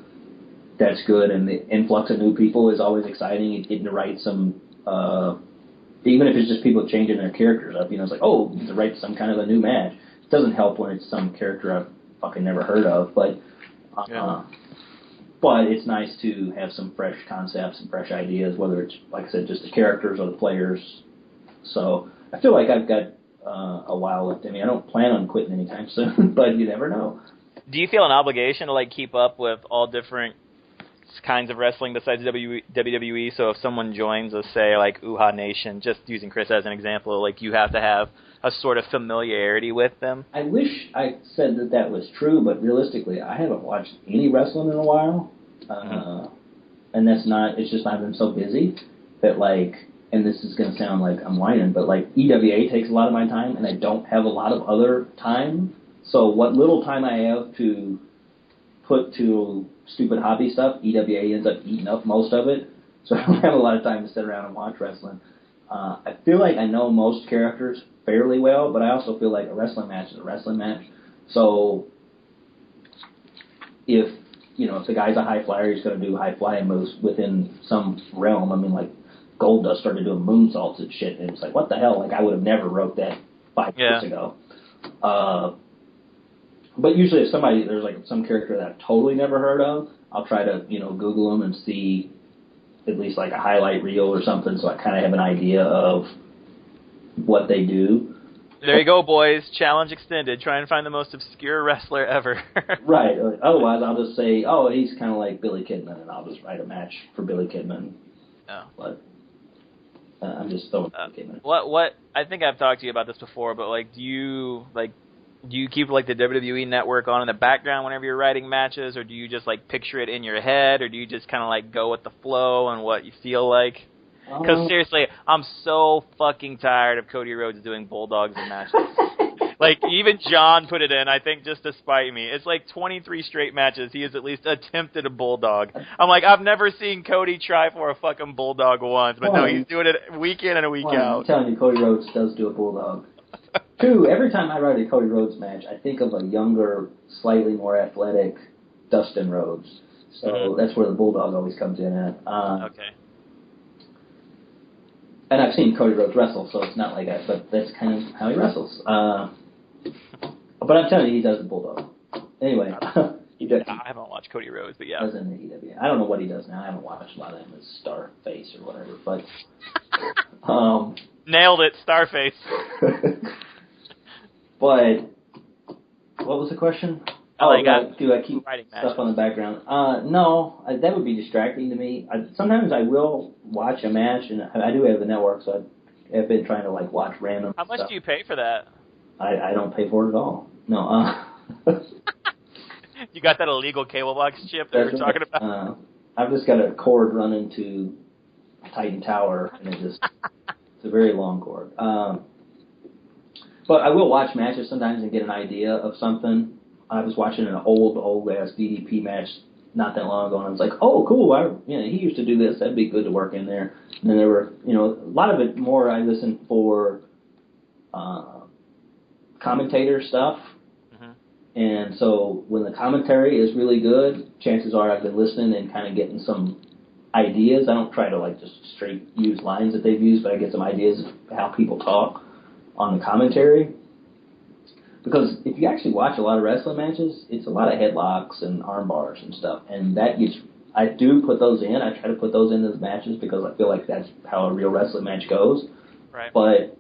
that's good. And the influx of new people is always exciting. Getting to write some. Even if it's just people changing their characters up, it's like, oh, to write some kind of a new match. It doesn't help when it's some character I've fucking never heard of, but it's nice to have some fresh concepts and fresh ideas, whether it's, like I said, just the characters or the players. So I feel like I've got a while left in me. I don't plan on quitting anytime soon, but you never know. Do you feel an obligation to keep up with all different kinds of wrestling besides WWE? So if someone joins, let's say Uhaa Nation, just using Chris as an example, you have to have a sort of familiarity with them. I wish I said that was true, but realistically, I haven't watched any wrestling in a while, and it's just I've been so busy that and this is going to sound like I'm whining, but EWA takes a lot of my time, and I don't have a lot of other time. So what little time I have to put to stupid hobby stuff, EWA ends up eating up most of it, so I don't have a lot of time to sit around and watch wrestling. I feel like I know most characters fairly well, but I also feel like a wrestling match is a wrestling match. So if the guy's a high flyer, he's going to do high flying moves within some realm. I mean, Goldust started doing moonsaults and shit, and it's like, what the hell? I would have never wrote that 5 years ago. But usually if there's some character that I've totally never heard of, I'll try to, Google them and see at least a highlight reel or something, so I kind of have an idea of what they do. There you go, boys. Challenge extended. Try and find the most obscure wrestler ever. Right. Otherwise, I'll just say, oh, he's kind of like Billy Kidman, and I'll just write a match for Billy Kidman. Oh. But I'm just throwing Billy Kidman. What? I think I've talked to you about this before, but do you keep the WWE Network on in the background whenever you're writing matches, or do you just picture it in your head, or do you just kind of go with the flow and what you feel like? Because seriously, I'm so fucking tired of Cody Rhodes doing bulldogs in matches. Even John put it in, I think, just to spite me. It's 23 straight matches. He has at least attempted a bulldog. I'm I've never seen Cody try for a fucking bulldog once, but no, he's doing it week in and a week out. I'm telling you, Cody Rhodes does do a bulldog. 2, every time I write a Cody Rhodes match, I think of a younger, slightly more athletic Dustin Rhodes. So that's where the bulldog always comes in at. Okay. And I've seen Cody Rhodes wrestle, so it's not but that's kind of how he wrestles. But I'm telling you, he does the bulldog. Anyway, he does. I haven't watched Cody Rhodes, but yeah. Does in the EWA. I don't know what he does now. I haven't watched a lot of him as Starface or whatever, but nailed it, Starface. But what was the question? Do I keep stuff on the background? No, that would be distracting to me. Sometimes I will watch a match, and I do have the network, so I've been trying to watch random How much stuff. do you pay for that? I don't pay for it at all. No. You got that illegal cable box chip that we're talking about? I've just got a cord running to Titan Tower, and it's a very long cord. But I will watch matches sometimes and get an idea of something. I was watching an old ass DDP match not that long ago, and I was like, oh, cool. He used to do this. That'd be good to work in there. And then there were, a lot of it more I listened for commentator stuff. And so when the commentary is really good, chances are I've been listening and kind of getting some ideas. I don't try to just straight use lines that they've used, but I get some ideas of how people talk on the commentary. Because if you actually watch a lot of wrestling matches, it's a lot of headlocks and arm bars and stuff. And I do put those in. I try to put those into the matches because I feel like that's how a real wrestling match goes. Right. But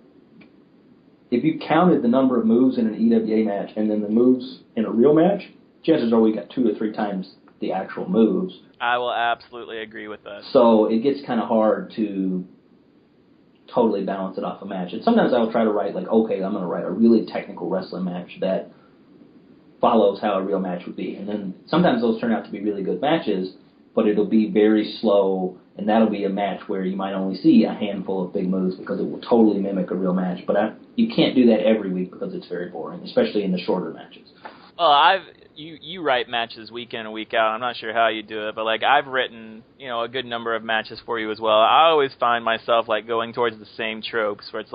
if you counted the number of moves in an EWA match and then the moves in a real match, chances are we got 2 or 3 times the actual moves. I will absolutely agree with that. So it gets kind of hard to totally balance it off a match. And sometimes I'll try to write, okay, I'm going to write a really technical wrestling match that follows how a real match would be. And then sometimes those turn out to be really good matches, but it'll be very slow, and that'll be a match where you might only see a handful of big moves because it will totally mimic a real match. But you can't do that every week because it's very boring, especially in the shorter matches. Well, you write matches week in and week out. I'm not sure how you do it, but I've written a good number of matches for you as well. I always find myself going towards the same tropes where it's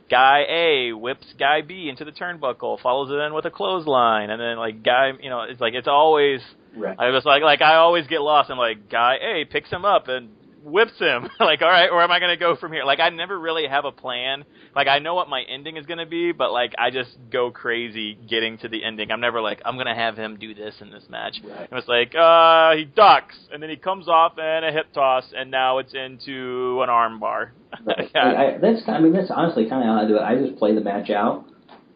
guy A whips guy B into the turnbuckle, follows it in with a clothesline, and then guy it's always right. I was I always get lost. I'm guy A picks him up and whips him. All right, where am I going to go from here? I never really have a plan. I know what my ending is going to be, but I just go crazy getting to the ending. I'm never I'm going to have him do this in this match. Right. And it's he ducks, and then he comes off and a hip toss, and now it's into an arm bar. Right. That's honestly kind of how I do it. I just play the match out.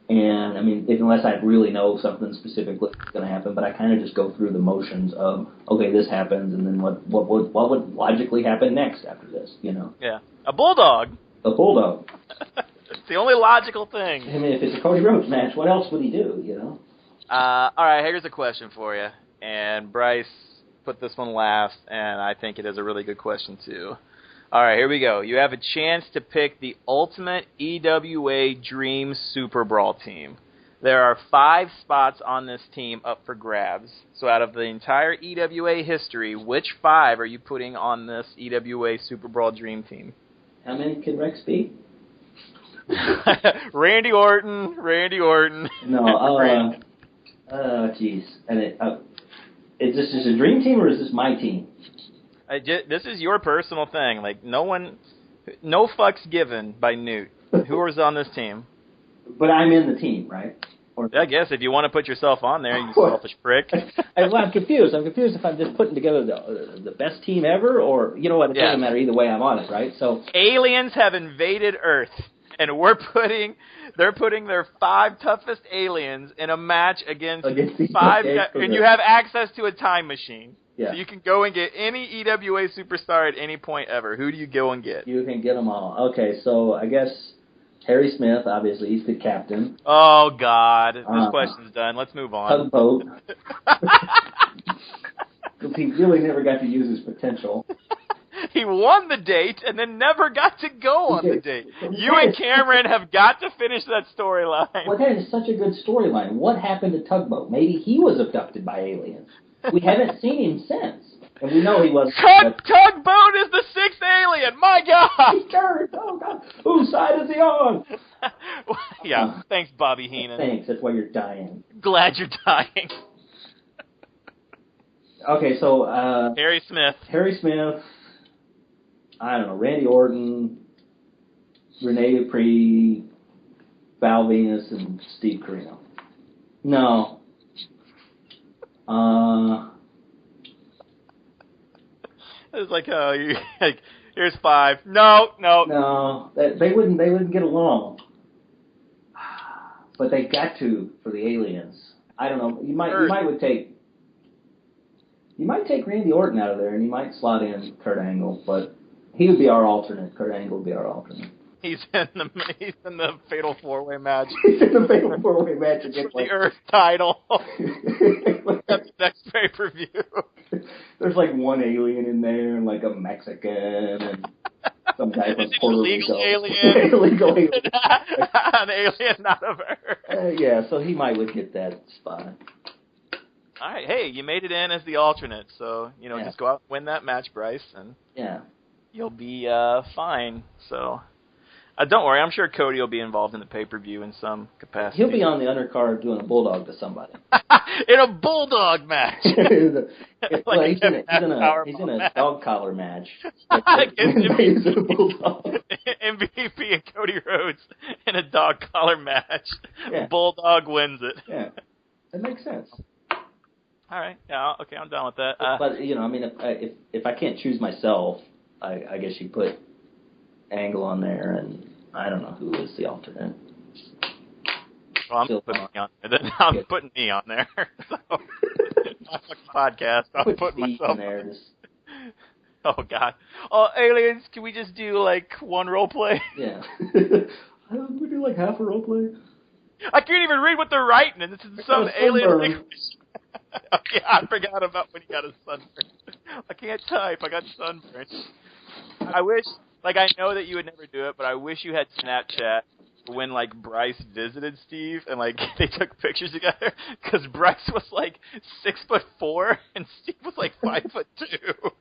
And, unless I really know something specifically is going to happen, but I kind of just go through the motions of, okay, this happens, and then what would logically happen next after this, Yeah. A bulldog. A bulldog. It's the only logical thing. If it's a Cody Rhodes match, what else would he do, All right, here's a question for you. And Bryce put this one last, and I think it is a really good question, too. All right, here we go. You have a chance to pick the ultimate EWA Dream Super Brawl team. There are 5 spots on this team up for grabs. So out of the entire EWA history, which 5 are you putting on this EWA Super Brawl Dream Team? How many can Rex be? Randy Orton. No, jeez. And is this just a dream team or is this my team? This is your personal thing. No fucks given by Newt. Who is on this team? But I'm in the team, right? I guess if you want to put yourself on there, you selfish prick. I'm confused. I'm confused if I'm just putting together the best team ever, or it doesn't matter either way. I'm on it, right? So aliens have invaded Earth, and they're putting their 5 toughest aliens in a match against 5 guys, and you have access to a time machine. Yeah. So you can go and get any EWA superstar at any point ever. Who do you go and get? You can get them all. Okay, so I guess Harry Smith, obviously, he's the captain. Oh, God. This question's done. Let's move on. Tugboat. He really never got to use his potential. He won the date and then never got to go on the date. You and Cameron have got to finish that storyline. Well, that is such a good storyline. What happened to Tugboat? Maybe he was abducted by aliens. We haven't seen him since. And we know he was. Tugboat is the 6th alien! My God! He turned! Oh, God. Whose side is he on? Yeah, thanks, Bobby Heenan. Thanks, that's why you're dying. Glad you're dying. Okay, so... Harry Smith. I don't know, Randy Orton, Rene Dupree, Val Venus, and Steve Corino. No. It's here's 5. No. No, they wouldn't get along. But they got to for the aliens. I don't know. You might take Randy Orton out of there, and you might slot in Kurt Angle, but he would be our alternate. Kurt Angle would be our alternate. He's in the Fatal 4-Way match. He's in the Fatal 4-Way match against the Earth title. That's the next pay-per-view. There's one alien in there and a Mexican and some guy from Is it Puerto illegal Rico. alien? Illegal alien. An alien, not of Earth. Yeah, so he might would get that spot. All right, hey, you made it in as the alternate, so just go out and win that match, Bryce, and you'll be fine. So don't worry, I'm sure Cody will be involved in the pay-per-view in some capacity. He'll be on the undercard doing a bulldog to somebody. In a bulldog match. He's in a dog collar match. MVP a bulldog. MVP and Cody Rhodes in a dog collar match. Yeah. Bulldog wins it. Yeah, that makes sense. All right. Yeah. Okay. I'm done with that. But I mean, if I can't choose myself, I guess you put Angle on there, and I don't know who is the alternate. Well, I'm putting me on there. Then I'm putting me on there. So, my fucking podcast. I'm putting myself in there. Oh God. Oh, aliens! Can we just do like one role play? Yeah. We do like half a role play. I can't even read what they're writing, and this is some alien English. Okay, I forgot about when he got his sunburn. I can't type. I got sunburn. I wish, I know that you would never do it, but I wish you had Snapchat when, Bryce visited Steve and, they took pictures together, because Bryce was, 6'4", and Steve was, 5'2".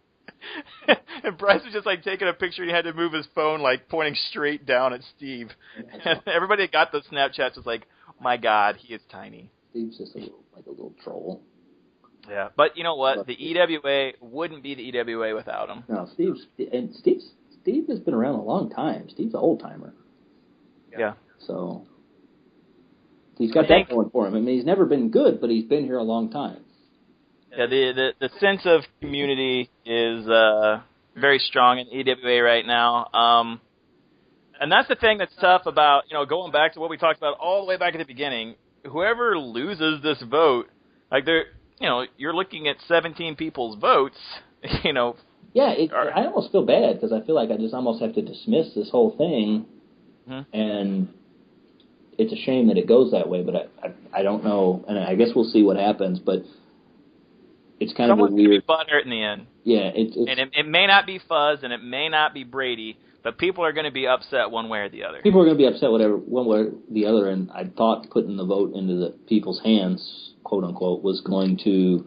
And Bryce was just, taking a picture, and he had to move his phone, pointing straight down at Steve. And everybody that got those Snapchats was like, my God, he is tiny. Steve's just a little troll. Yeah, but you know what? The EWA wouldn't be the EWA without him. No, Steve has been around a long time. Steve's an old timer. Yeah. So he's got that going for him. I mean, he's never been good, but he's been here a long time. Yeah, the sense of community is very strong in EWA right now. And that's the thing that's tough about, going back to what we talked about all the way back at the beginning. Whoever loses this vote, you're looking at 17 people's votes, Yeah, I almost feel bad because I feel like I just almost have to dismiss this whole thing, and it's a shame that it goes that way, but I don't know, and I guess we'll see what happens, but it's kind of a weird... Someone's going to be butthurt in the end. Yeah, and it may not be Fuzz, and it may not be Brady, but people are going to be upset one way or the other. People are going to be upset one way or the other, and I thought putting the vote into the people's hands, quote unquote, was going to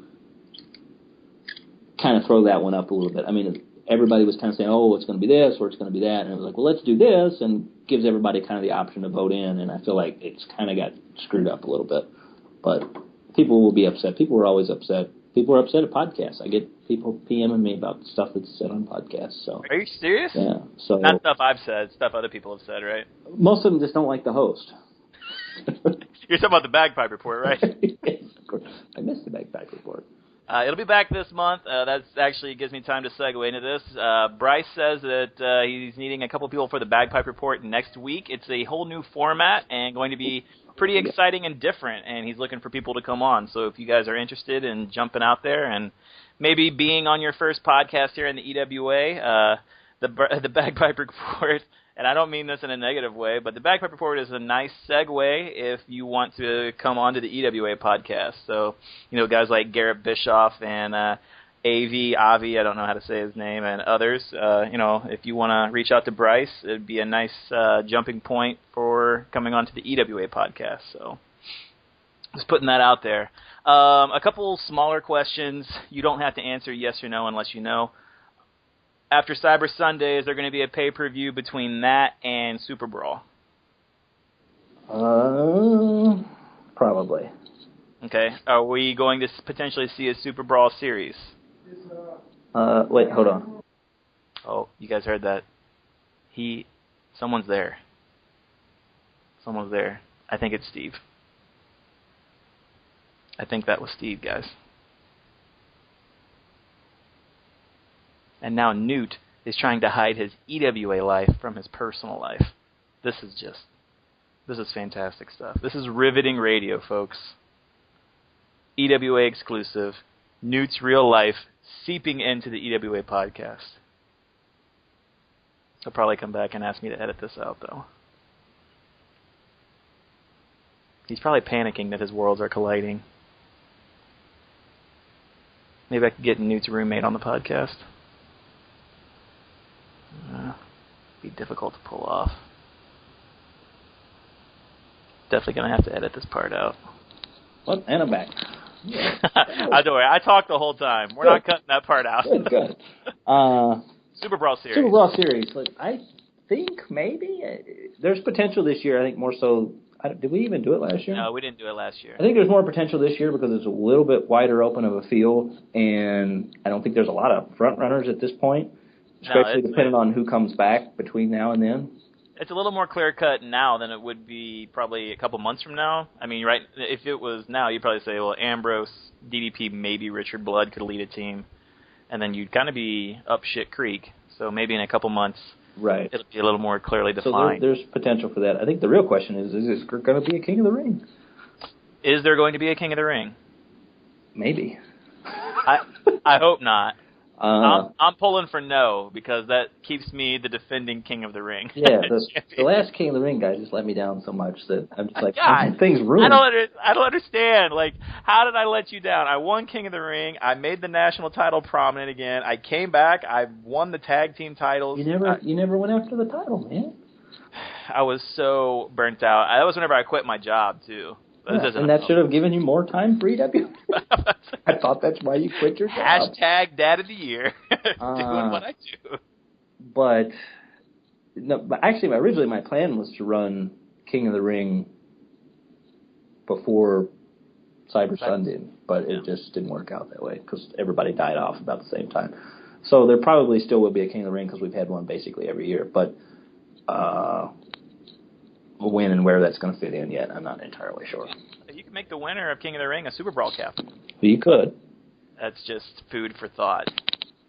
kind of throw that one up a little bit. I mean, everybody was kind of saying, oh, it's going to be this or it's going to be that, and it was like, well, let's do this, and gives everybody kind of the option to vote in, and I feel like it's kind of got screwed up a little bit. But people will be upset. People were always upset. People are upset at podcasts. I get people PMing me about stuff that's said on podcasts. So. Are you serious? Yeah. So not stuff I've said, stuff other people have said, right? Most of them just don't like the host. You're talking about the Bagpipe Report, right? Yes, of course. I missed the Bagpipe Report. It'll be back this month. That actually gives me time to segue into this. Bryce says that he's needing a couple people for the Bagpipe Report next week. It's a whole new format and going to be pretty exciting and different, and he's looking for people to come on. So if you guys are interested in jumping out there and maybe being on your first podcast here in the EWA, the Bagpipe Report, and I don't mean this in a negative way, but the Bagpipe Report is a nice segue if you want to come on to the EWA podcast. So, guys like Garrett Bischoff and Avi, I don't know how to say his name, and others, if you want to reach out to Bryce, it'd be a nice jumping point for coming on to the EWA podcast. So, just putting that out there. A couple smaller questions. You don't have to answer yes or no unless you know. After Cyber Sunday, is there going to be a pay-per-view between that and Super Brawl? Probably. Okay. Are we going to potentially see a Super Brawl series? Wait, hold on. Oh, you guys heard that. Someone's there. Someone's there. I think it's Steve. I think that was Steve, guys. And now Newt is trying to hide his EWA life from his personal life. This is fantastic stuff. This is riveting radio, folks. EWA exclusive. Newt's real life seeping into the EWA podcast. He'll probably come back and ask me to edit this out, though. He's probably panicking that his worlds are colliding. Maybe I could get Newt's roommate on the podcast. Be difficult to pull off. Definitely going to have to edit this part out. What? And I'm back. Yeah. Don't worry. I talked the whole time. We're not cutting that part out. Good. Super Brawl Series. Super Brawl Series. Like, I think maybe there's potential this year. I think more so. Did we even do it last year? No, we didn't do it last year. I think there's more potential this year because it's a little bit wider open of a field, and I don't think there's a lot of front runners at this point, especially depending on who comes back between now and then. It's a little more clear-cut now than it would be probably a couple months from now. I mean, right? If it was now, you'd probably say, well, Ambrose, DDP, maybe Richard Blood could lead a team, and then you'd kind of be up shit creek. So maybe in a couple months, right, it'll be a little more clearly defined. So there's potential for that. I think the real question is this going to be a King of the Ring? Is there going to be a King of the Ring? Maybe. I hope not. I'm pulling for no, because that keeps me the defending King of the Ring. Yeah, the last King of the Ring guy just let me down so much that I'm just like, God, things ruined. I don't understand. Like, how did I let you down? I won King of the Ring. I made the national title prominent again. I came back. I won the tag team titles. You never went after the title, man. I was so burnt out. That was whenever I quit my job, too. Yeah, and that should have given you more time for EW. I thought that's why you quit your job. Hashtag Dad of the Year. Doing what I do. But actually, originally my plan was to run King of the Ring before Cyber Sunday, but it just didn't work out that way because everybody died off about the same time. So there probably still will be a King of the Ring because we've had one basically every year, but when and where that's going to fit in yet, I'm not entirely sure. You can make the winner of King of the Ring a Super Brawl captain. You could. That's just food for thought,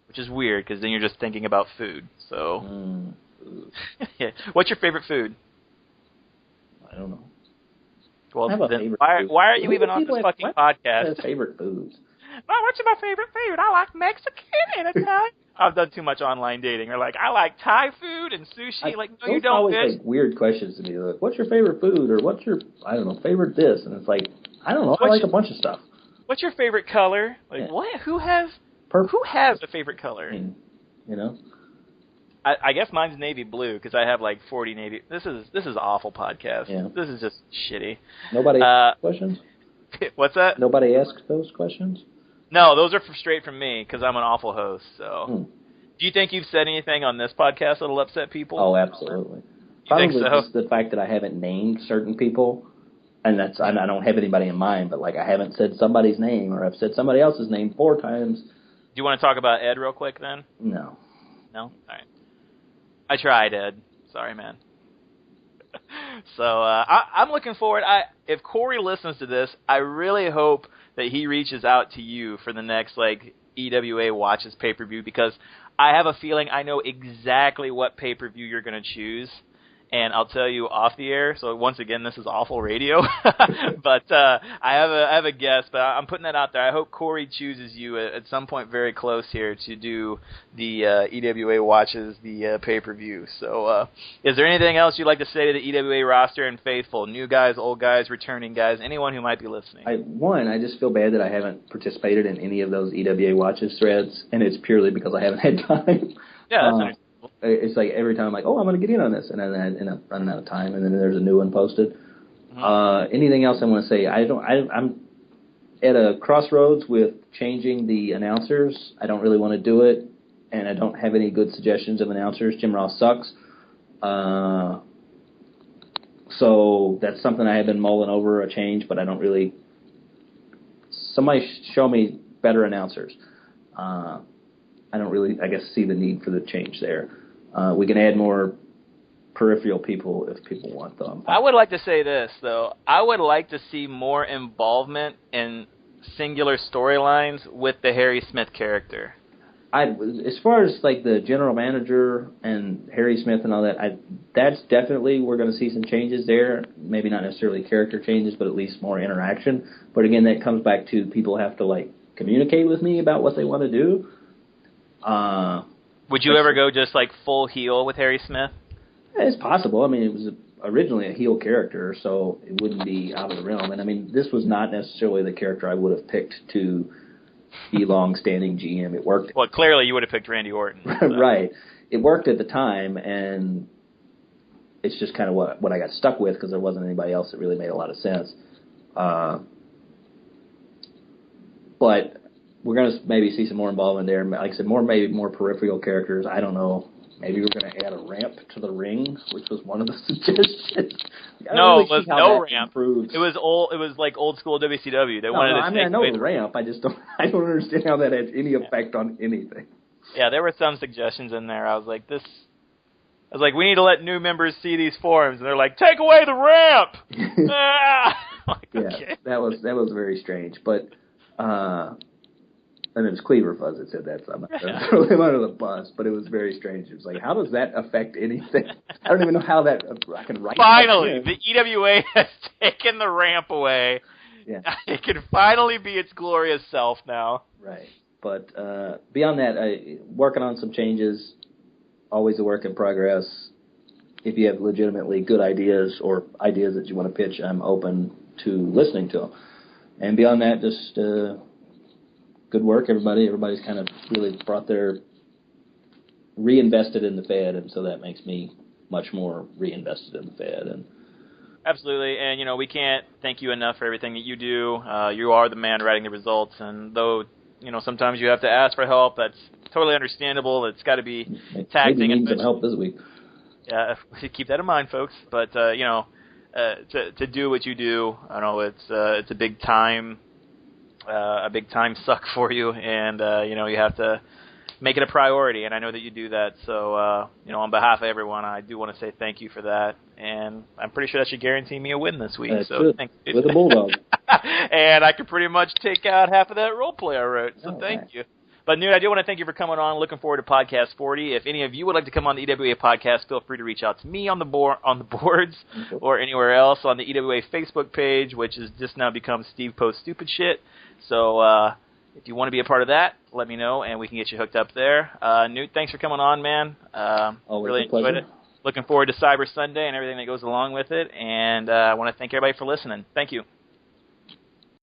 which is weird because then you're just thinking about food. So, yeah. What's your favorite food? I don't know. Well, then why are you even on this fucking podcast? Favorite foods. Well, what's my favorite food? I like Mexican and Italian. I've done too much online dating. They're like, I like Thai food and sushi. No, you don't, always bitch. Like weird questions to me. Like, what's your favorite food? Or what's your, I don't know, favorite this? And it's like, I don't know. I like a bunch of stuff. What's your favorite color? Like, what? Who has a favorite color? You know? I guess mine's navy blue because I have like 40 navy. This is awful podcast. Yeah. This is just shitty. Nobody asks questions? What's that? Nobody asks those questions? No, those are straight from me because I'm an awful host. So, Do you think you've said anything on this podcast that'll upset people? Oh, absolutely. Probably just the fact that I haven't named certain people, and I don't have anybody in mind, but like I haven't said somebody's name or I've said somebody else's name 4 times. Do you want to talk about Ed real quick then? No. No? All right. I tried, Ed. Sorry, man. So I'm looking forward. If Corey listens to this, I really hope that he reaches out to you for the next EWA Watches pay-per-view because I have a feeling I know exactly what pay-per-view you're going to choose. And I'll tell you off the air. So once again, this is awful radio. But I have a guess. But I'm putting that out there. I hope Corey chooses you at some point very close here to do the EWA Watches the pay-per-view. So is there anything else you'd like to say to the EWA roster and faithful, new guys, old guys, returning guys, anyone who might be listening? I just feel bad that I haven't participated in any of those EWA Watches threads, and it's purely because I haven't had time. Yeah, that's understandable. It's like every time I'm like, I'm going to get in on this, and then I end up running out of time, and then there's a new one posted. Mm-hmm. Anything else I want to say? I'm at a crossroads with changing the announcers. I don't really want to do it, and I don't have any good suggestions of announcers. Jim Ross sucks. So that's something I have been mulling over, a change, but I don't really... Somebody show me better announcers. I don't really, see the need for the change there. We can add more peripheral people if people want them. I would like to say this, though. I would like to see more involvement in singular storylines with the Harry Smith character. As far as the general manager and Harry Smith and all that, that's definitely, we're going to see some changes there. Maybe not necessarily character changes, but at least more interaction. But again, that comes back to people have to communicate with me about what they want to do. Would you ever go just full heel with Harry Smith? It's possible. I mean, it was originally a heel character, so it wouldn't be out of the realm. And this was not necessarily the character I would have picked to be long-standing GM. It worked. Well, clearly you would have picked Randy Orton. So. Right. it worked at the time, and it's just kind of what I got stuck with because there wasn't anybody else that really made a lot of sense. But we're going to maybe see some more involvement there. Like I said, maybe more peripheral characters. I don't know. Maybe we're going to add a ramp to the ring, which was one of the suggestions. No, it was no ramp. Improves. It was like old school WCW. They wanted to I know the ramp. I just don't understand how that has any effect on anything. Yeah, there were some suggestions in there. I was like, we need to let new members see these forums, and they're like, take away the ramp. Like, okay. Yeah, that was very strange, but. And it was Cleaver Fuzz that said that, so I'm not going to throw him under the bus, but it was very strange. It was like, how does that affect anything? I don't even know how that I can write. Finally, the EWA has taken the ramp away. Yeah. It can finally be its glorious self now. Right. But beyond that, working on some changes, always a work in progress. If you have legitimately good ideas or ideas that you want to pitch, I'm open to listening to them. And beyond that, just good work, everybody. Everybody's kind of really reinvested in the Fed, and so that makes me much more reinvested in the Fed. And absolutely, and we can't thank you enough for everything that you do. You are the man writing the results, and though sometimes you have to ask for help, that's totally understandable. It's got to be taxing. Maybe need some help this week. Yeah, keep that in mind, folks. But to do what you do, I know it's a big time suck for you, and you have to make it a priority, and I know that you do that. So on behalf of everyone, I do want to say thank you for that, and I'm pretty sure that should guarantee me a win this week. So thank you. With a bulldog. And I could pretty much take out half of that role play I wrote. So thank you. But, Newt, I do want to thank you for coming on. Looking forward to Podcast 40. If any of you would like to come on the EWA podcast, feel free to reach out to me on the boards or anywhere else on the EWA Facebook page, which has just now become Steve Post Stupid Shit. So if you want to be a part of that, let me know, and we can get you hooked up there. Newt, thanks for coming on, man. Really enjoyed it. Looking forward to Cyber Sunday and everything that goes along with it. And I want to thank everybody for listening. Thank you.